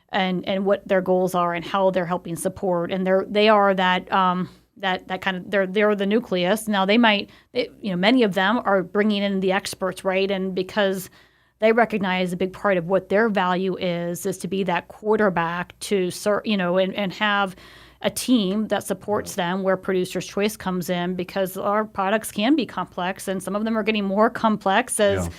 and what their goals are and how they're helping support. And they are that kind of, they're the nucleus. Now they might, many of them are bringing in the experts, right? And because they recognize a big part of what their value is to be that quarterback to serve, and have a team that supports them, where Producer's Choice comes in, because our products can be complex, and some of them are getting more complex as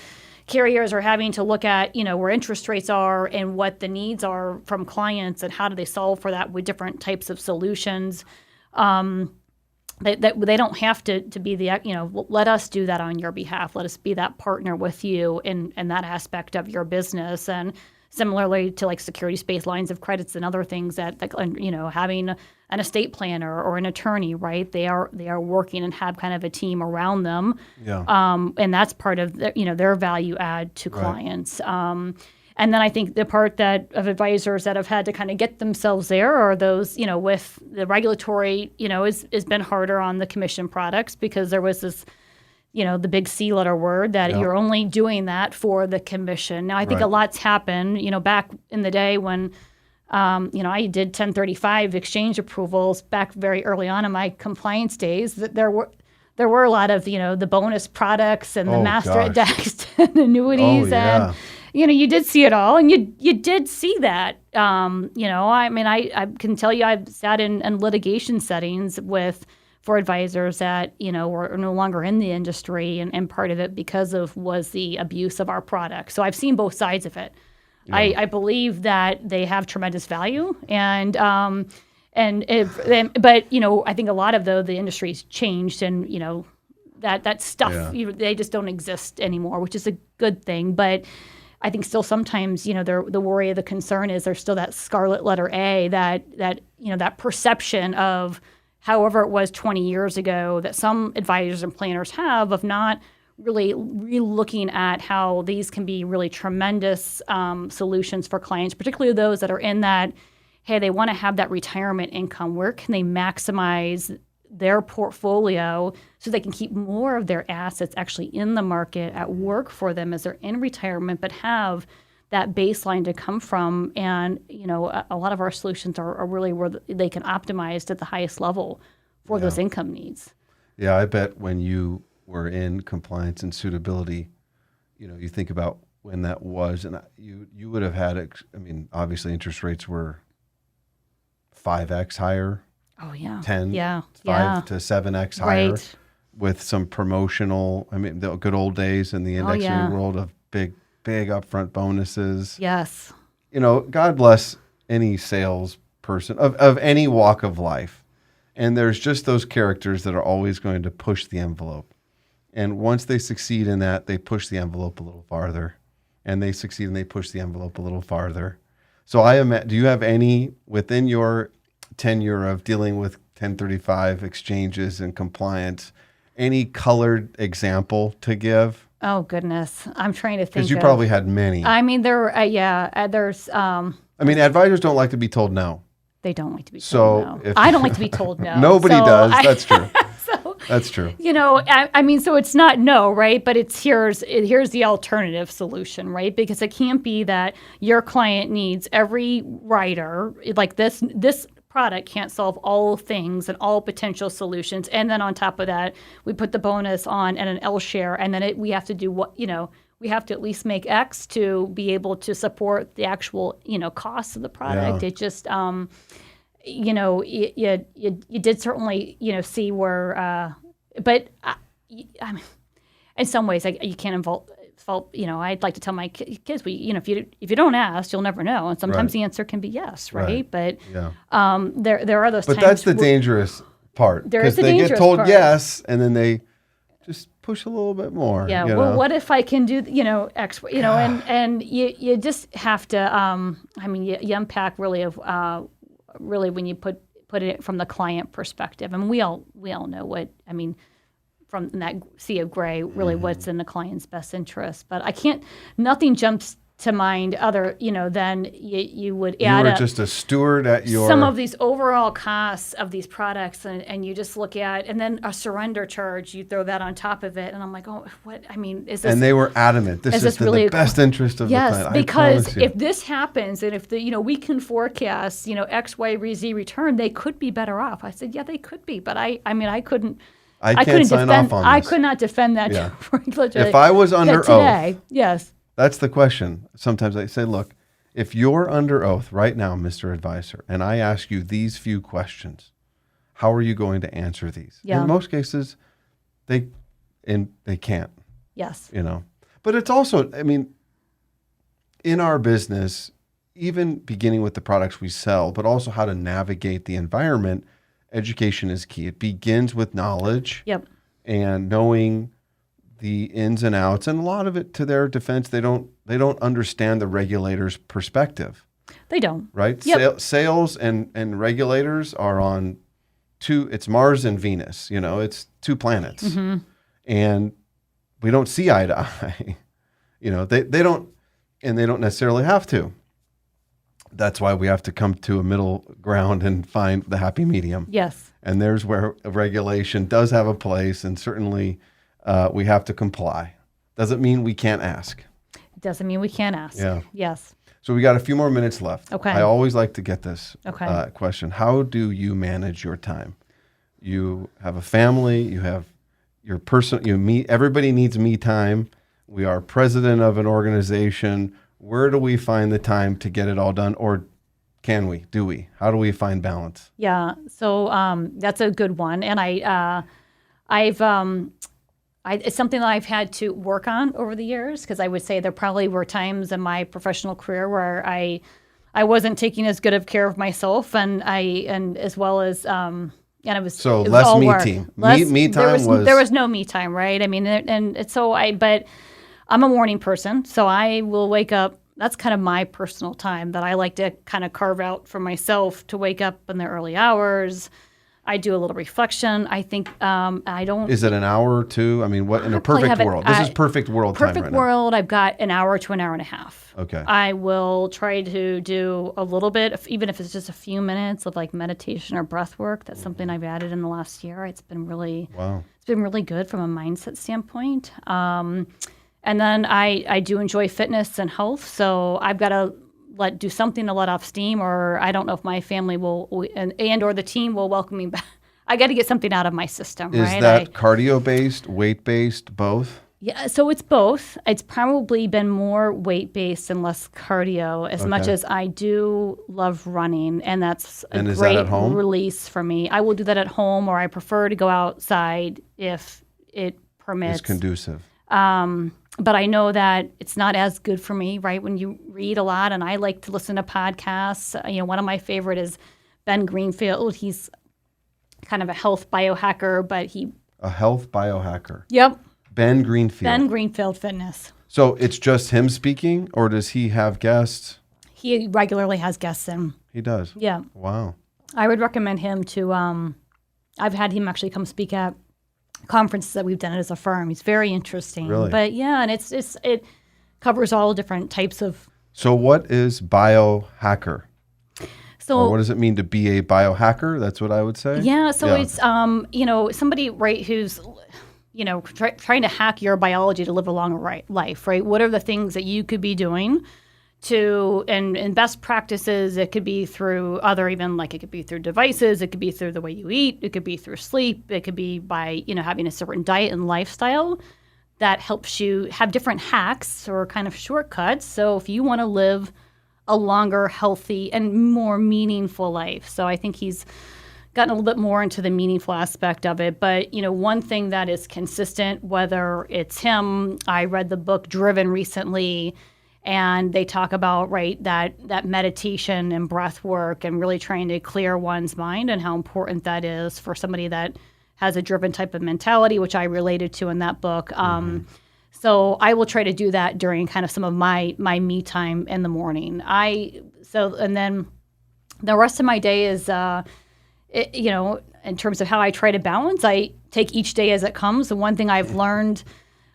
carriers are having to look at, where interest rates are and what the needs are from clients and how do they solve for that with different types of solutions. they don't have to be the, let us do that on your behalf. Let us be that partner with you in that aspect of your business. And similarly to like securities-based lines of credits and other things that having an estate planner or an attorney, right? They are working and have kind of a team around them. Yeah. And that's part of their value add to clients. And then I think the part of advisors that have had to kind of get themselves there are those, with the regulatory, has been harder on the commission products because there was this, the big C letter word that you're only doing that for the commission. Now, I think a lot's happened, back in the day when, I did 1035 exchange approvals back very early on in my compliance days. That there were a lot of, the bonus products and the master indexed annuities and you did see it all, and you did see that. I can tell you I've sat in litigation settings for advisors that, were no longer in the industry, and part of it was the abuse of our product. So I've seen both sides of it. Yeah. I believe that they have tremendous value, but I think a lot of the industry's changed, and that stuff they just don't exist anymore, which is a good thing, but. I think still sometimes, the worry or the concern is there's still that scarlet letter A that perception of however it was 20 years ago that some advisors and planners have of not really looking at how these can be really tremendous solutions for clients, particularly those that are in that, hey, they want to have that retirement income. Where can they maximize their portfolio so they can keep more of their assets actually in the market at work for them as they're in retirement, but have that baseline to come from. And, a lot of our solutions are really where they can optimize at the highest level for those income needs. Yeah, I bet when you were in compliance and suitability, you think about when that was, and you would have had, obviously interest rates were 5x higher. Oh, yeah. 5 to 7x higher with some promotional, the good old days in the indexing world of big upfront bonuses. Yes. God bless any salesperson of any walk of life. And there's just those characters that are always going to push the envelope. And once they succeed in that, they push the envelope a little farther. And they succeed and they push the envelope a little farther. So do you have any within your tenure of dealing with 1035 exchanges and compliance, any colored example to give? Oh, goodness. I'm trying to think. Because you probably had many. There's... advisors don't like to be told no. They don't like to be told no. I don't like to be told no. Nobody does. That's true. That's true. So it's not no, right? But here's the alternative solution, right? Because it can't be that your client needs every rider, like this product can't solve all things and all potential solutions. And then on top of that, we put the bonus on and an L share, and then we have to do we have to at least make X to be able to support the actual, costs of the product. Yeah. It just, you did certainly, see where, but in some ways, you can't involve. I'd like to tell my kids, if you don't ask, you'll never know. And sometimes the answer can be yes, right? But there are those times. But that's the dangerous part. Because they get told yes, and then they just push a little bit more. Yeah. Well, what if I can do, X? And you just have to. You unpack really when you put it from the client perspective, and we all know what from that sea of gray, really what's in the client's best interest. But nothing jumps to mind other, than you would add up just a steward at some of these overall costs of these products, and you just look at, and then a surrender charge, you throw that on top of it, and I'm like, oh, what? Is this? And they were adamant. This is really the best interest of the client. Yes, because if this happens, and if we can forecast, X, Y, Z return, they could be better off. I said, yeah, they could be, but I couldn't. I can't sign off on this. I could not defend that. Yeah. If I was under oath, yes. That's the question. Sometimes I say, look, if you're under oath right now, Mr. Advisor, and I ask you these few questions, how are you going to answer these? Yeah. In most cases, they can't. Yes. But it's also, in our business, even beginning with the products we sell, but also how to navigate the environment education is key. It begins with knowledge. Yep. And knowing the ins and outs, and a lot of it, to their defense, they don't understand the regulator's perspective. They don't. Right? Yep. Sales and regulators are on it's Mars and Venus, it's two planets. Mm-hmm. And we don't see eye to eye. They don't, and they don't necessarily have to. That's why we have to come to a middle ground and find the happy medium. Yes. And there's where regulation does have a place, and certainly we have to comply. Doesn't mean we can't ask. It doesn't mean we can't ask. Yeah. Yes. So we got a few more minutes left. Okay. I always like to get this Okay. question. How do you manage your time? You have a family, you have your everybody needs me time. We are president of an organization. Where do we find the time to get it all done? Or can we? Do we? How do we find balance? Yeah. So that's a good one. And it's something that I've had to work on over the years, because I would say there probably were times in my professional career where I wasn't taking as good of care of myself, and as well as and it was less all me work. time. Less, me time there was no me time, right? I mean, but I'm a morning person, so I will wake up. That's kind of my personal time that I like to kind of carve out for myself, to wake up in the early hours. I do a little reflection. I think I don't. Is it an hour or two? I mean, what in a perfect world? This is perfect world time right now. Perfect world, I've got an hour to an hour and a half. Okay. I will try to do a little bit, even if it's just a few minutes of like meditation or breath work. That's something I've added in the last year. It's been really good from a mindset standpoint. And then I do enjoy fitness and health, so I've got to do something to let off steam, or I don't know if my family will or the team will welcome me back. I got to get something out of my system, right? Is that cardio-based, weight-based, both? Yeah, so it's both. It's probably been more weight-based and less cardio, as much as I do love running, and that's a great release for me. I will do that at home, or I prefer to go outside if it permits. It's conducive. But I know that it's not as good for me, right? When you read a lot, and I like to listen to podcasts. One of my favorite is Ben Greenfield. He's kind of a health biohacker, but a health biohacker. Yep. Ben Greenfield. Ben Greenfield Fitness. So it's just him speaking, or does he have guests? He regularly has guests in. He does? Yeah. Wow. I would recommend him to, I've had him actually come speak at conferences that we've done as a firm. He's very interesting. Really? But yeah, and it covers all different types of. So what is biohacker? Or what does it mean to be a biohacker? That's what I would say. Yeah. So it's somebody, right, who's trying to hack your biology to live a longer life, right? What are the things that you could be doing and best practices? It could be through it could be through devices, it could be through the way you eat, it could be through sleep, it could be by, having a certain diet and lifestyle that helps you have different hacks or kind of shortcuts. So if you want to live a longer, healthy, and more meaningful life. So I think he's gotten a little bit more into the meaningful aspect of it. But, one thing that is consistent, whether it's him, I read the book Driven recently, and they talk about, right, that meditation and breath work and really trying to clear one's mind, and how important that is for somebody that has a driven type of mentality, which I related to in that book. So I will try to do that during kind of some of my me time in the morning. And then the rest of my day is, in terms of how I try to balance, I take each day as it comes. The one thing I've learned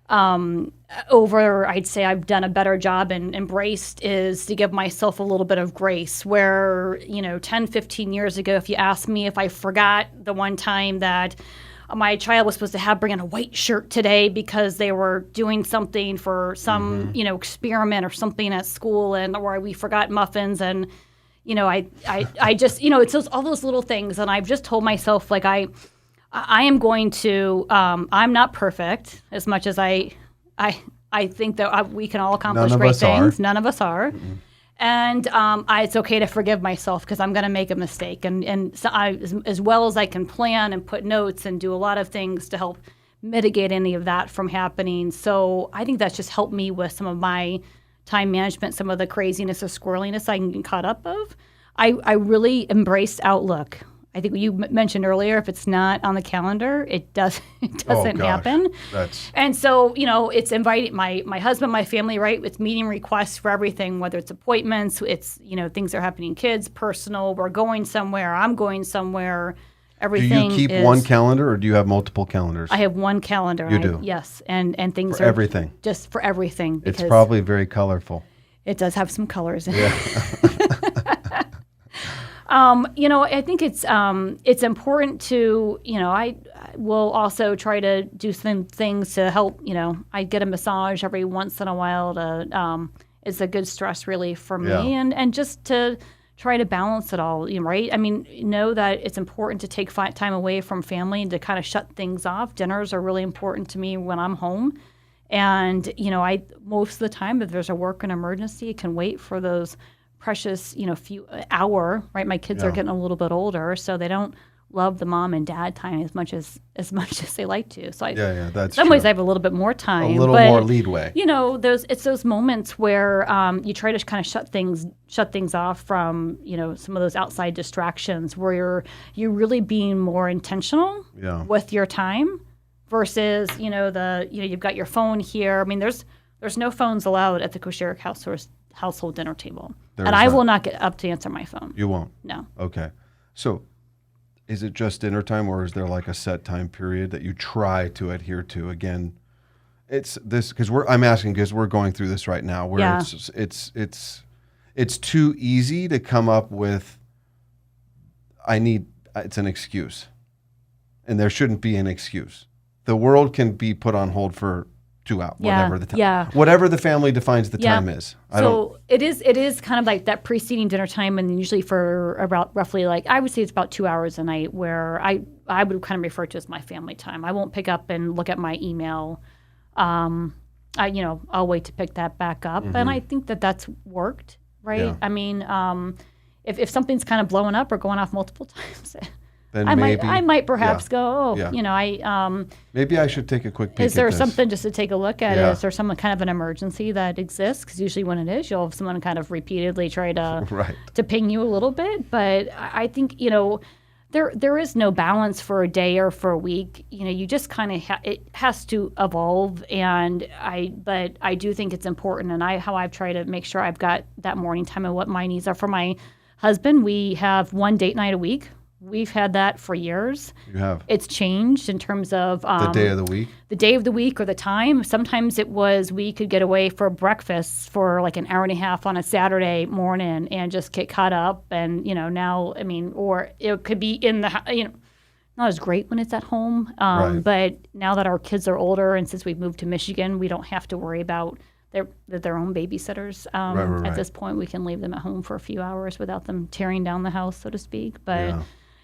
I'd say I've done a better job and embraced is to give myself a little bit of grace, where, 10, 15 years ago, if you asked me if I forgot the one time that my child was supposed to bring in a white shirt today because they were doing something for some, experiment or something at school, or we forgot muffins, and, I just, it's all those little things. And I've just told myself, like, I am going to, I'm not perfect, as much as I think that we can all accomplish great things. None of us are. Mm-hmm. And it's okay to forgive myself, because I'm going to make a mistake. And so as well as I can plan and put notes and do a lot of things to help mitigate any of that from happening. So I think that's just helped me with some of my time management, some of the craziness or squirreliness I can get caught up of. I really embraced Outlook. I think you mentioned earlier, if it's not on the calendar, it doesn't happen. And so, it's inviting my husband, my family, right? It's meeting requests for everything, whether it's appointments, it's, things that are happening, kids, personal, we're going somewhere, I'm going somewhere. Everything. Do you keep one calendar or do you have multiple calendars? I have one calendar. You do? Yes. And things for are everything. Just for everything. It's probably very colorful. It does have some colors in it. I think it's important to, I will also try to do some things to help, I get a massage every once in a while to, it's a good stress relief for me and just to try to balance it all, right? I mean, know that it's important to take time away from family and to kind of shut things off. Dinners are really important to me when I'm home. And, I most of the time, if there's a work and emergency, it can wait for those precious, few hour, right? My kids are getting a little bit older, so they don't love the mom and dad time as much as they like to. So that's some ways I have a little bit more time, a little more leadway. It's those moments where you try to kind of shut things off from some of those outside distractions, where you're really being more intentional with your time versus you've got your phone here. I mean, there's no phones allowed at the Kosharek household dinner table, and I will not get up to answer my phone. You won't? No. Okay, so. Is it just dinner time, or is there like a set time period that you try to adhere to? Again, it's this because I'm asking because we're going through this right now, where it's too easy to come up with. It's an excuse, and there shouldn't be an excuse. The world can be put on hold for 2 hours, whatever the time, whatever the family defines the time is. It is kind of like that preceding dinner time, and usually for about roughly I would say it's about 2 hours a night where I would kind of refer to as my family time. I won't pick up and look at my email. I'll wait to pick that back up, and I think that's worked, right? Yeah. I mean, if something's kind of blowing up or going off multiple times. Then I might perhaps go, maybe I should take a quick peek. Is there something just to take a look at? Is there some kind of an emergency that exists? Because usually when it is, you'll have someone kind of repeatedly try to to ping you a little bit. But I think there is no balance for a day or for a week. You just kind of it has to evolve. And I do think it's important. And how I've tried to make sure I've got that morning time and what my needs are. For my husband, we have one date night a week. We've had that for years. You have. It's changed in terms of the day of the week. The day of the week or the time. Sometimes it was we could get away for breakfast for like an hour and a half on a Saturday morning and just get caught up. And now or it could be in the not as great when it's at home. But now that our kids are older and since we've moved to Michigan, we don't have to worry about their own babysitters. At this point, we can leave them at home for a few hours without them tearing down the house, so to speak. But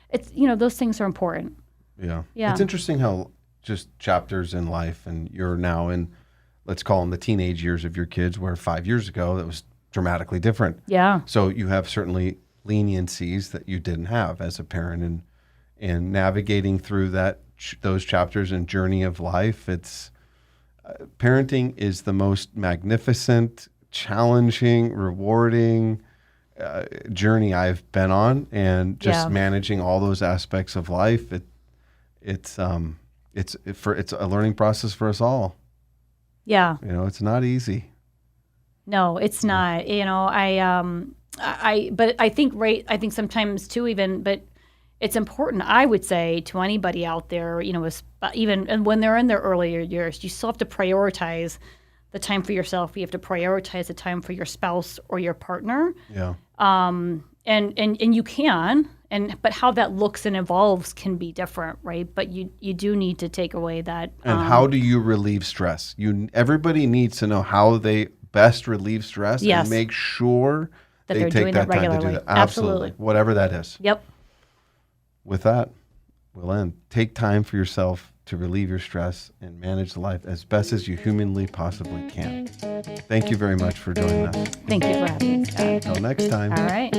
it's those things are important. Yeah. It's interesting how just chapters in life, and you're now in, let's call them the teenage years of your kids, where 5 years ago that was dramatically different. Yeah. So you have certainly leniencies that you didn't have as a parent, and navigating through those chapters and journey of life. It's parenting is the most magnificent, challenging, rewarding journey I've been on, and just managing all those aspects of life. It's a learning process for us all. Yeah. It's not easy. No, it's not. But I think sometimes too, but it's important, I would say, to anybody out there, even when they're in their earlier years, you still have to prioritize the time for yourself. You have to prioritize the time for your spouse or your partner. Yeah. And you can, but how that looks and evolves can be different, right? But you do need to take away that. And how do you relieve stress? Everybody needs to know how they best relieve stress and make sure that they take that time to do that. Absolutely. Whatever that is. Yep. With that, we'll end. Take time for yourself to relieve your stress and manage life as best as you humanly possibly can. Thank you very much for joining us. Thank you for having me, Scott. Until next time. All right.